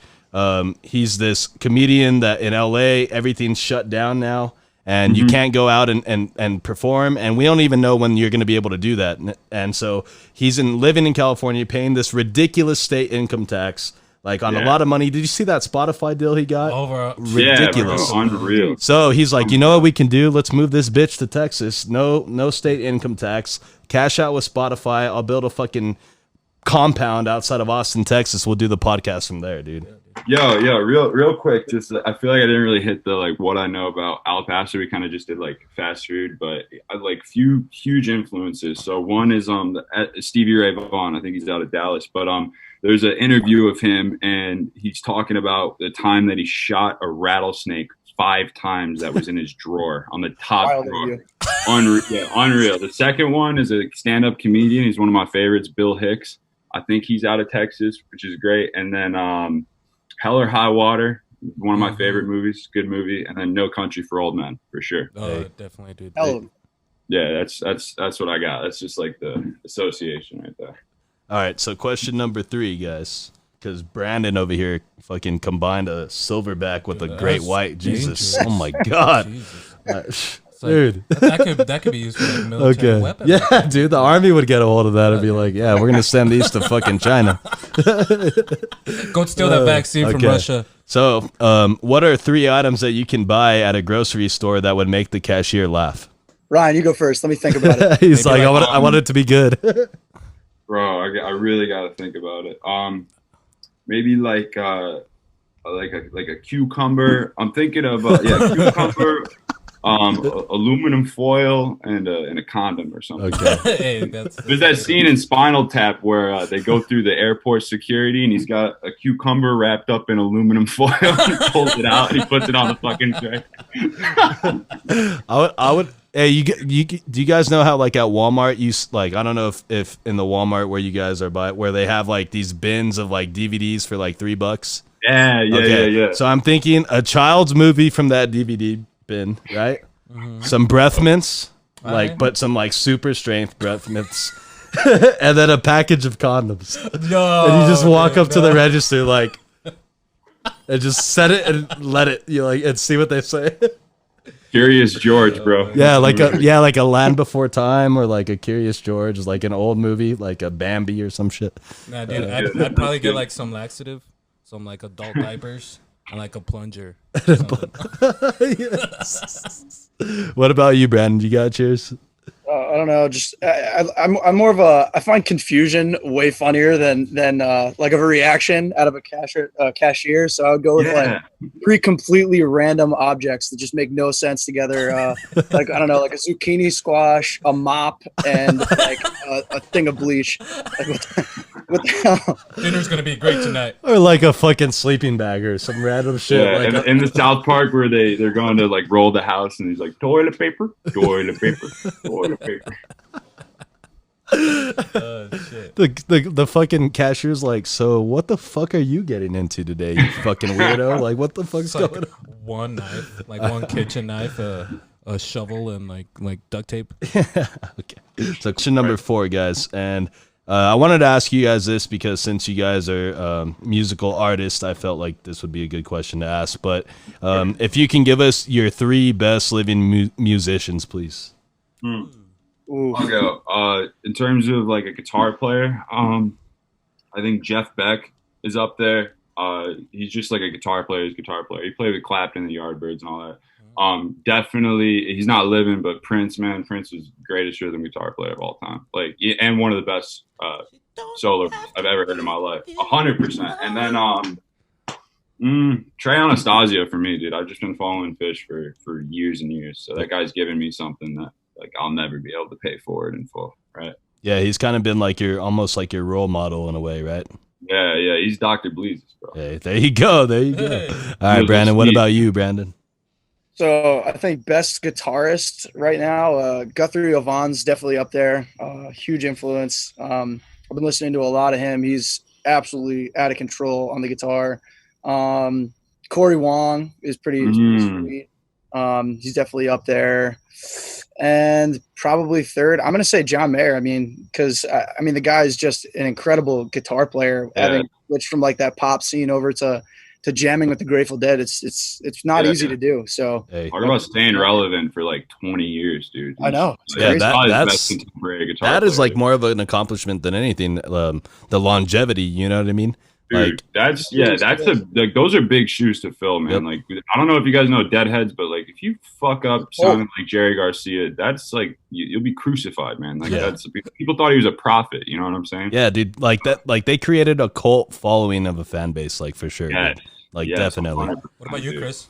Speaker 1: he's this comedian that in LA, everything's shut down now. And you can't go out and perform, and we don't even know when you're going to be able to do that. And so he's living in California, paying this ridiculous state income tax, like on a lot of money. Did you see that Spotify deal he got? Ridiculous,
Speaker 6: unreal.
Speaker 1: So he's like, you know what we can do? Let's move this bitch to Texas. No state income tax. Cash out with Spotify. I'll build a fucking compound outside of Austin, Texas. We'll do the podcast from there, dude.
Speaker 6: Yo, real quick. Just I feel like I didn't really hit the like what I know about El Paso. We kind of just did like fast food, but I like few huge influences. So one is Stevie Ray Vaughan. I think he's out of Dallas, but there's an interview of him, and he's talking about the time that he shot a rattlesnake 5 times that was in his drawer on the top drawer. Unreal. The second one is a stand-up comedian. He's one of my favorites, Bill Hicks. I think he's out of Texas, which is great. And then Hell or High Water, one of my favorite movies, good movie, and then No Country for Old Men, for sure.
Speaker 2: Oh, definitely, dude.
Speaker 6: Yeah, that's what I got. That's just like the association right there.
Speaker 1: All right, so question number 3, guys, because Brandon over here fucking combined a silverback with a great white. Jesus, oh my God. Dude,
Speaker 2: that could be used for like military weapons.
Speaker 1: Yeah, dude, the army would get a hold of that and be like, "Yeah, we're gonna send these to fucking China."
Speaker 2: Go steal that vaccine from Russia.
Speaker 1: So, what are 3 items that you can buy at a grocery store that would make the cashier laugh?
Speaker 4: Ryan, you go first. Let me think about it.
Speaker 1: He's like, I want it to be good.
Speaker 6: Bro, I really got to think about it. Maybe like a cucumber. I'm thinking of cucumber. Aluminum foil and a condom or something.
Speaker 1: Okay.
Speaker 6: There's that scene in Spinal Tap where they go through the airport security and he's got a cucumber wrapped up in aluminum foil. He pulls it out and he puts it on the fucking tray.
Speaker 1: Hey, do you guys know how like at Walmart like I don't know if in the Walmart where you guys are where they have like these bins of like DVDs for like $3?
Speaker 6: Yeah.
Speaker 1: So I'm thinking a child's movie from that DVD bin, right? Mm-hmm. Some breath mints, but some like super strength breath mints, and then a package of condoms. No, and you just walk up to the register like, and just set it and let it and see what they say.
Speaker 6: Curious George, bro.
Speaker 1: Yeah, like a Land Before Time or like a Curious George is like an old movie, like a Bambi or some shit.
Speaker 2: Nah, dude, I'd probably get like some laxative, some like adult diapers, and like a plunger.
Speaker 1: What about you, Brandon? You got cheers?
Speaker 4: I don't know. Just I'm more of I find confusion way funnier than like of a reaction out of a cashier. So I would go with like three completely random objects that just make no sense together. Like I don't know, like a zucchini squash, a mop, and like a thing of bleach. Like, what the hell?
Speaker 2: Dinner's gonna be great tonight.
Speaker 1: Or like a fucking sleeping bag or some random shit.
Speaker 6: Yeah, like in the South Park where they're going to like roll the house and he's like toilet paper, toilet paper, toilet paper.
Speaker 2: Shit.
Speaker 1: The fucking cashier's like, so what the fuck are you getting into today, you fucking weirdo? Like, what the fuck's
Speaker 2: like
Speaker 1: going on?
Speaker 2: One knife, like one kitchen knife, a shovel, and like duct tape.
Speaker 1: Okay. So question number 4, guys, and I wanted to ask you guys this because since you guys are musical artists, I felt like this would be a good question to ask. But if you can give us your 3 best living musicians, please.
Speaker 6: I'll go. In terms of like a guitar player, I think Jeff Beck is up there. He's just like a guitar player. He played with Clapton and the Yardbirds and all that. Definitely, he's not living, but Prince, man, Prince is the greatest rhythm guitar player of all time. Like, and one of the best solo I've ever heard in my life, 100%. And then Trey Anastasio for me, dude. I've just been following Fish for years and years. So that guy's given me something that like I'll never be able to pay for it in full, right?
Speaker 1: Yeah, he's kind of been like almost like your role model in a way, right?
Speaker 6: Yeah, he's Dr. Bleezus, bro.
Speaker 1: Hey, there you go. All right, Brandon, what about you, Brandon?
Speaker 4: So I think best guitarist right now, Guthrie Ovan's definitely up there. Huge influence. I've been listening to a lot of him. He's absolutely out of control on the guitar. Corey Wong is pretty sweet. He's definitely up there. And probably third, I'm going to say John Mayer. I mean, because the guy is just an incredible guitar player. Having switched from like that pop scene over to jamming with the Grateful Dead, it's not easy to do. So
Speaker 6: talk about staying relevant for like 20 years, dude.
Speaker 4: I know.
Speaker 1: Yeah, that is like more of an accomplishment than anything. The longevity, you know what I mean?
Speaker 6: Dude, like those are big shoes to fill, man. Yep. Like I don't know if you guys know Deadheads, but like if you fuck up sounding like Jerry Garcia, that's like you'll be crucified, man. Like that's people thought he was a prophet. You know what I'm saying?
Speaker 1: Yeah, dude. Like that. Like they created a cult following of a fan base, like for sure. Yeah, like definitely.
Speaker 2: 100%. What about you, Chris?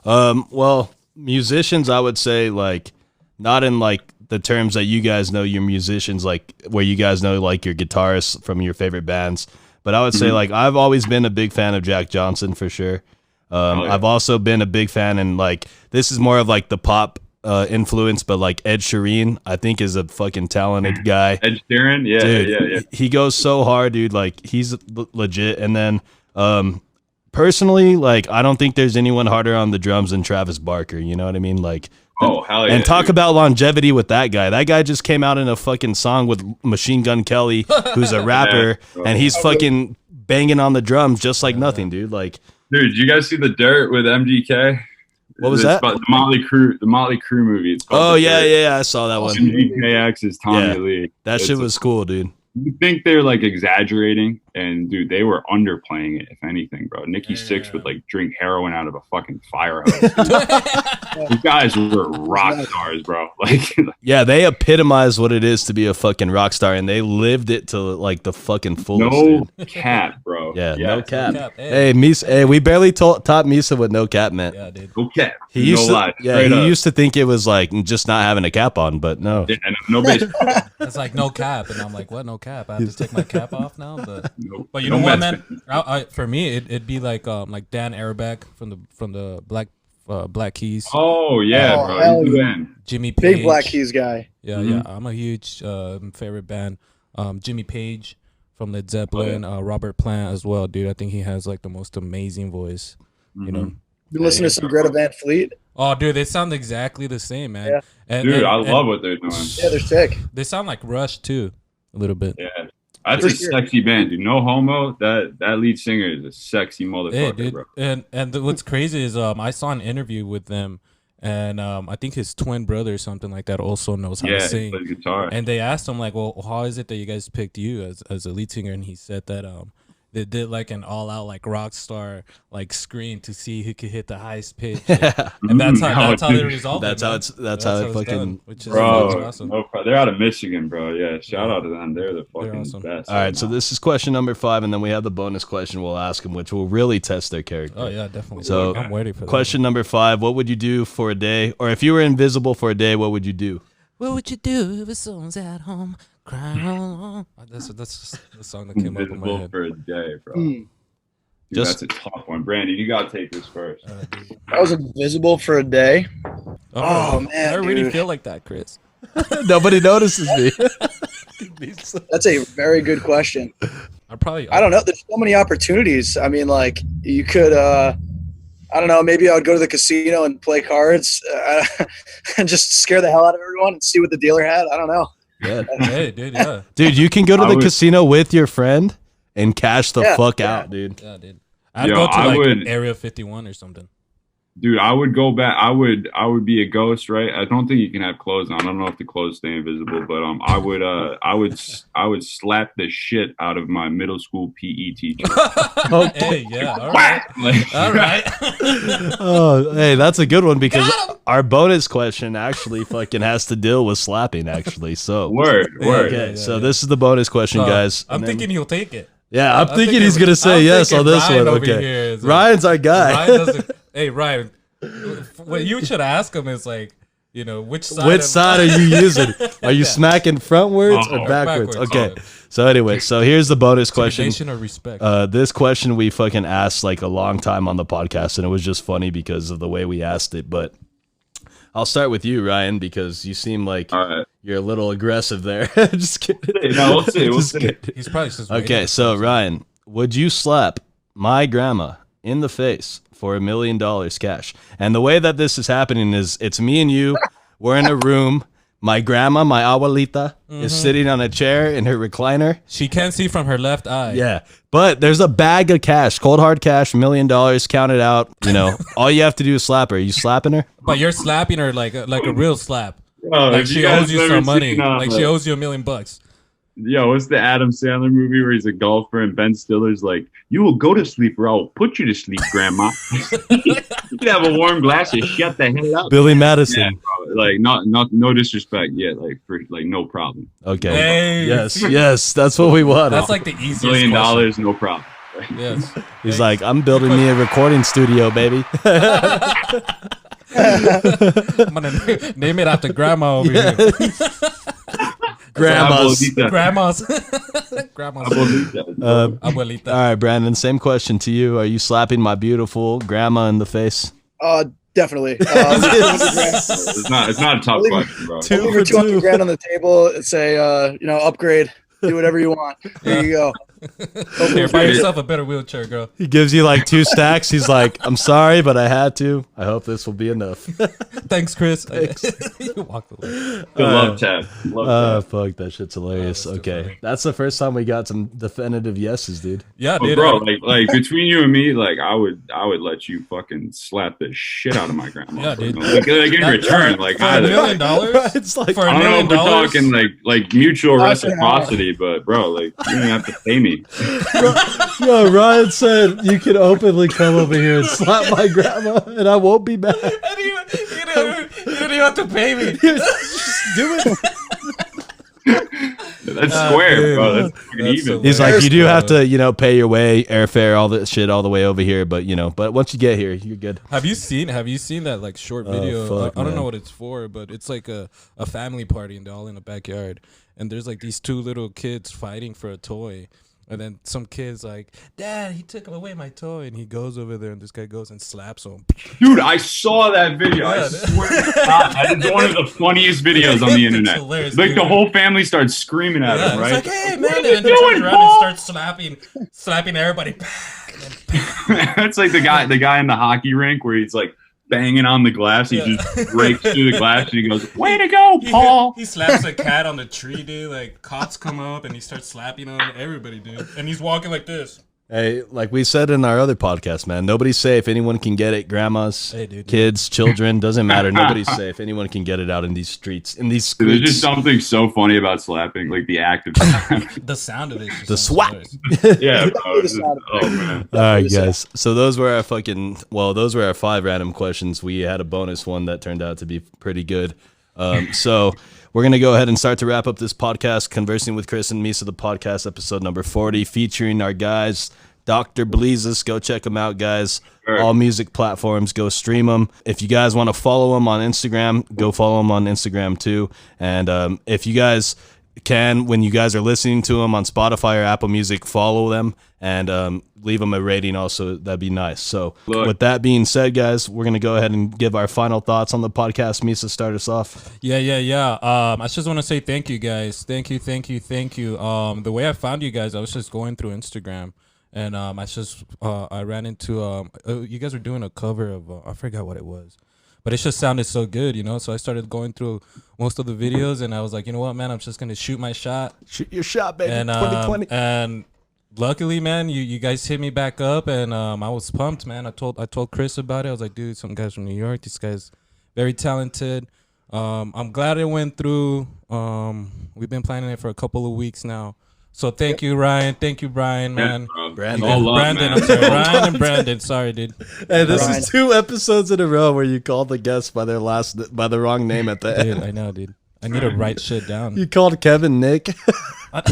Speaker 1: Well, musicians, I would say like not in like the terms that you guys know your musicians, like where you guys know like your guitarists from your favorite bands. But I would say, like, I've always been a big fan of Jack Johnson for sure. I've also been a big fan, and like, this is more of like the pop influence, but like Ed Sheeran, I think is a fucking talented guy.
Speaker 6: Ed Sheeran, yeah.
Speaker 1: He goes so hard, dude. Like, he's legit. And then, personally, like, I don't think there's anyone harder on the drums than Travis Barker. You know what I mean? Like.
Speaker 6: Oh, hell yeah.
Speaker 1: And talk about longevity with that guy. That guy just came out in a fucking song with Machine Gun Kelly, who's a rapper, and he's fucking banging on the drums just like nothing, dude. Like,
Speaker 6: dude, did you guys see The Dirt with MGK?
Speaker 1: What was that?
Speaker 6: About the Motley Crue movie. It's called
Speaker 1: The Dirt. I saw that one.
Speaker 6: MGKX is Tommy Lee.
Speaker 1: That shit was cool, dude.
Speaker 6: You think they're like exaggerating, and dude, they were underplaying it. If anything, bro, Nikki Sixx would like drink heroin out of a fucking fire hose. These guys were rock stars, bro. Like,
Speaker 1: yeah, they epitomized what it is to be a fucking rock star, and they lived it to like the fucking fullest.
Speaker 6: No cap, bro.
Speaker 1: Yeah, no cap. Hey, Misa. Hey, we barely taught Misa what no cap meant.
Speaker 2: Yeah, dude.
Speaker 6: No cap.
Speaker 1: He used to think it was like just not having a cap on, but no.
Speaker 6: Yeah, no baseball.
Speaker 2: It's like no cap, and I'm like, what? No cap? I have to take my cap off now. But you know what, man? For me, it'd be like Dan Auerbach from the Black Keys.
Speaker 6: Oh yeah,
Speaker 4: Oh,
Speaker 6: bro.
Speaker 4: hell
Speaker 6: He's the
Speaker 4: yeah.
Speaker 6: man.
Speaker 2: Jimmy Page.
Speaker 4: Big Black Keys guy.
Speaker 2: Yeah, yeah. I'm a huge favorite band. Jimmy Page from Led Zeppelin. Robert Plant as well, dude. I think he has like the most amazing voice. You know.
Speaker 4: You listen to some Greta Van Fleet?
Speaker 2: Oh, dude, they sound exactly the same, man.
Speaker 4: Yeah.
Speaker 6: Dude, I love what they're doing.
Speaker 4: Yeah, they're sick.
Speaker 2: They sound like Rush too, a little bit.
Speaker 6: Yeah. That's a sexy band, dude. No homo. That lead singer is a sexy motherfucker,
Speaker 2: Yeah, dude.
Speaker 6: bro.
Speaker 2: And what's crazy is I saw an interview with them, and I think his twin brother or something like that also knows how to
Speaker 6: He
Speaker 2: sing.
Speaker 6: plays guitar.
Speaker 2: And they asked him like, well, how is it that you guys picked you as a lead singer? And he said that they did like an all out like rock star like screen to see who could hit the highest pitch. And that's how they resolved it.
Speaker 1: That's how it fucking
Speaker 2: done, which is
Speaker 6: Bro,
Speaker 2: awesome.
Speaker 6: they're out of Michigan, bro. Yeah, shout out to them. They're the fucking
Speaker 2: awesome.
Speaker 6: best.
Speaker 1: All right, so this is question number 5, and then we have the bonus question we'll ask them, which will really test their character.
Speaker 2: Oh yeah, definitely.
Speaker 1: So,
Speaker 2: I'm waiting for that.
Speaker 1: Question number 5: what would you do for a day, or if you were invisible for a day, what would you do?
Speaker 2: What would you do if someone's at home crying alone? That's just the song that came up in my
Speaker 6: Invisible
Speaker 2: head.
Speaker 6: for a day, bro. Dude, that's a tough one. Brandon, you gotta take this first.
Speaker 4: I was invisible for a day. Oh, man,
Speaker 2: I really
Speaker 4: dude.
Speaker 2: feel like that, Chris.
Speaker 1: Nobody notices me.
Speaker 4: That's a very good question.
Speaker 2: I
Speaker 4: don't know. There's so many opportunities. I mean, like, you could, I don't know, maybe I would go to the casino and play cards and just scare the hell out of everyone and see what the dealer had. I don't know.
Speaker 1: Yeah.
Speaker 2: Hey, dude, yeah.
Speaker 1: Dude, you can go to the casino with your friend and cash the fuck out, dude.
Speaker 2: Yeah, dude. I'd go to like Area 51 or something.
Speaker 6: Dude, I would go back. I would be a ghost, right? I don't think you can have clothes on. I don't know if the clothes stay invisible, but I would slap the shit out of my middle school PE teacher.
Speaker 2: Hey, yeah, all right, all right.
Speaker 1: Oh, hey, that's a good one because our bonus question actually fucking has to deal with slapping, actually. So
Speaker 6: word.
Speaker 1: Okay, so this is the bonus question, guys.
Speaker 2: I'm thinking he'll take it.
Speaker 1: Yeah, I'm thinking he's gonna say yes on this one. Okay, Ryan's our guy.
Speaker 2: Hey, Ryan, what you should ask him is like, you know, which
Speaker 1: side are you using? Are you smacking frontwards or backwards? Okay. So anyway, so here's the bonus question.
Speaker 2: Intimidation or respect?
Speaker 1: This question we fucking asked like a long time on the podcast, and it was just funny because of the way we asked it. But I'll start with you, Ryan, because you seem like you're a little aggressive there. Just kidding.
Speaker 6: No, we'll see.
Speaker 2: He's probably just
Speaker 1: okay. So Ryan, would you slap my grandma in the face for $1 million cash? And the way that this is happening is it's me and you. We're in a room. My grandma, my abuelita, is sitting on a chair in her recliner.
Speaker 2: She can't see from her left eye.
Speaker 1: Yeah. But there's a bag of cash, cold hard cash, $1 million, counted out. You know, all you have to do is slap her. Are you slapping her?
Speaker 2: But you're slapping her like a real slap.
Speaker 6: Oh,
Speaker 2: like she owes you some money. Like she owes you $1 million.
Speaker 6: Yo, what's the Adam Sandler movie where he's a golfer and Ben Stiller's like, "You will go to sleep or I will put you to sleep, Grandma." You can have a warm glass and shut the hell up.
Speaker 1: Billy Madison.
Speaker 6: Yeah, like no disrespect. Yeah, no problem.
Speaker 1: Okay.
Speaker 2: Hey,
Speaker 1: yes, that's what we want.
Speaker 2: That's like the easiest
Speaker 6: $1 million,
Speaker 2: question.
Speaker 6: no problem.
Speaker 2: Yes.
Speaker 1: He's like, I'm building me a recording studio, baby.
Speaker 2: I'm gonna name it after Grandma over here.
Speaker 1: Grandma's.
Speaker 2: Abuelita.
Speaker 1: All right, Brandon, same question to you. Are you slapping my beautiful grandma in the face?
Speaker 4: Definitely.
Speaker 6: It's not a tough question, bro.
Speaker 4: Leave your 200 grand on the table and say, upgrade. Do whatever you want. There you go.
Speaker 2: Here, buy yourself a better wheelchair, girl.
Speaker 1: He gives you like 2 stacks. He's like, I'm sorry, but I had to. I hope this will be enough.
Speaker 2: Thanks, Chris. You walked away.
Speaker 6: Love tap.
Speaker 1: Fuck, that shit's hilarious. Okay. That's the first time we got some definitive yeses, dude.
Speaker 2: Yeah, dude.
Speaker 6: Bro, like between you and me, like I would let you fucking slap the shit out of my grandma.
Speaker 2: Yeah, dude.
Speaker 6: Like in return, like
Speaker 2: for $1 million?
Speaker 1: It's like,
Speaker 2: for $1
Speaker 6: I don't know
Speaker 2: million?
Speaker 6: if we're talking like mutual reciprocity, but bro, like you don't have to pay me.
Speaker 1: Yo, Ryan said you can openly come over here and slap my grandma, and I won't be mad.
Speaker 2: You don't even have to pay me.
Speaker 1: Just do it.
Speaker 6: That's square, bro. That's fucking even.
Speaker 1: He's like, you do have to, pay your way, airfare, all that shit, all the way over here. But but once you get here, you're good.
Speaker 2: Have you seen that like short video?
Speaker 1: Fuck,
Speaker 2: I don't know what it's for, but it's like a family party and they're all in the backyard. And there's like these 2 little kids fighting for a toy. And then some kid's like, Dad, he took away my toy. And he goes over there, and this guy goes and slaps him.
Speaker 6: Dude, I saw that video. I swear to God, that is one of the funniest videos on the internet. Like, the whole family starts screaming at him, right?
Speaker 2: It's like, hey, man. And then they turn around and start slapping everybody.
Speaker 6: It's like the guy in the hockey rink where he's like banging on the glass. He just breaks through the glass and he goes, "Way to go, Paul!"
Speaker 2: He slaps a cat on the tree, dude. Like, cops come up and he starts slapping on everybody, dude. And he's walking like this.
Speaker 1: Hey, like we said in our other podcast, man, nobody's safe. Anyone can get it. Grandmas, kids, children, doesn't matter. Nobody's safe. Anyone can get it out in these streets, in these streets.
Speaker 6: There's just something so funny about slapping, like the act of
Speaker 2: the sound of it.
Speaker 1: The swat.
Speaker 6: Yeah, bro. Oh, man.
Speaker 1: All right, guys. So those were our those were our 5 random questions. We had a bonus one that turned out to be pretty good. So we're going to go ahead and start to wrap up this podcast, Conversing with Chris and Misa, the podcast episode number 40, featuring our guys, Dr. Bleezus. Go check them out, guys. Sure. All music platforms, go stream them. If you guys want to follow them on Instagram, go follow them on Instagram too. And if you guys can, when you guys are listening to them on Spotify or Apple Music, follow them and leave them a rating also. That'd be nice. So with that being said, guys, we're going to go ahead and give our final thoughts on the podcast. Misa, start us off.
Speaker 2: Yeah. I just want to say thank you, guys. Thank you. The way I found you guys, I was just going through Instagram. And I ran into you guys were doing a cover of I forgot what it was, but it just sounded so good, you know. So I started going through most of the videos, and I was like, you know what, man, I'm just gonna shoot my shot.
Speaker 1: Shoot your shot, baby.
Speaker 2: And
Speaker 1: 2020.
Speaker 2: And luckily, man, you guys hit me back up, and I was pumped, man. I told Chris about it. I was like, dude, some guys from New York. This guy's very talented. I'm glad it went through. We've been planning it for a couple of weeks now. So thank you, Ryan. Thank you, Brian, man.
Speaker 1: Brandon.
Speaker 2: I'm sorry. Ryan and Brandon. Sorry, dude.
Speaker 1: Hey, this is 2 episodes in a row where you called the guests by the wrong name at the end.
Speaker 2: Dude, I know, dude. I need to write shit down.
Speaker 1: You called Kevin Nick.
Speaker 4: Not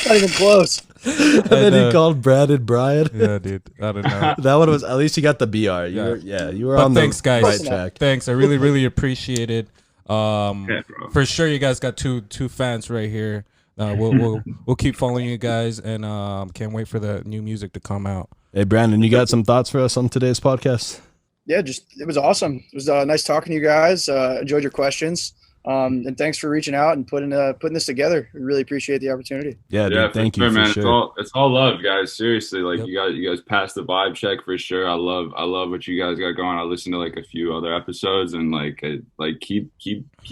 Speaker 4: even close.
Speaker 1: And then he called Brandon Brian.
Speaker 2: Yeah, dude. I don't know.
Speaker 1: That one was, at least you got the BR. You were on
Speaker 2: thanks,
Speaker 1: the
Speaker 2: guys.
Speaker 1: right track.
Speaker 2: Thanks. I really, really appreciate it. For sure, you guys got two fans right here. We'll keep following you guys, and can't wait for the new music to come out.
Speaker 1: Hey, Brandon, you got some thoughts for us on today's podcast?
Speaker 4: Yeah, it was awesome. It was nice talking to you guys. Enjoyed your questions. And thanks for reaching out and putting this together. We really appreciate the opportunity.
Speaker 1: Yeah, dude, thank you, man.
Speaker 6: Sure. It's all love, guys. Seriously, like you guys passed the vibe check for sure. I love what you guys got going. I listened to like a few other episodes and keep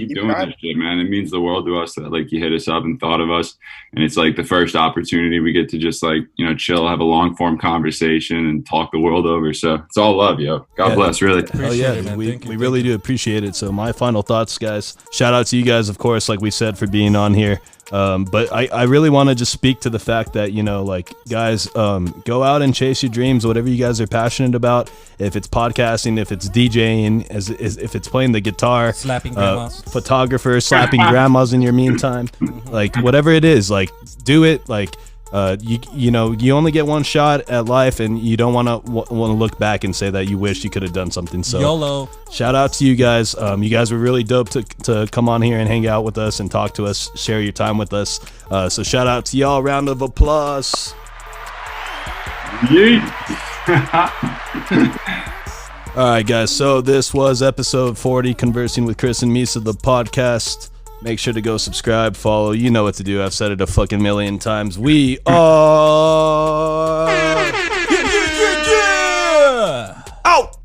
Speaker 6: doing this shit, man. It means the world to us that like you hit us up and thought of us, and it's like the first opportunity we get to just like chill, have a long form conversation, and talk the world over. So it's all love, yo. God bless, really.
Speaker 1: Oh yeah, we really do appreciate it. So my final thoughts, guys. Shout out to you guys, of course, like we said, for being on here. But I really want to just speak to the fact that, guys, go out and chase your dreams, whatever you guys are passionate about. If it's podcasting, if it's DJing, if it's playing the guitar,
Speaker 2: slapping grandmas,
Speaker 1: photographer, slapping grandmas in your meantime, like whatever it is, like do it. Like you only get one shot at life, and you don't want to look back and say that you wish you could have done something. So
Speaker 2: YOLO.
Speaker 1: Shout out to you guys. You guys were really dope to come on here and hang out with us and talk to us, share your time with us. So shout out to y'all. Round of applause.
Speaker 6: Yeet.
Speaker 1: All right, guys. So this was episode 40, Conversing with Chris and Misa, the podcast. Make sure to go subscribe, follow. You know what to do. I've said it a fucking million times. We are...
Speaker 2: Yeah!
Speaker 1: Out!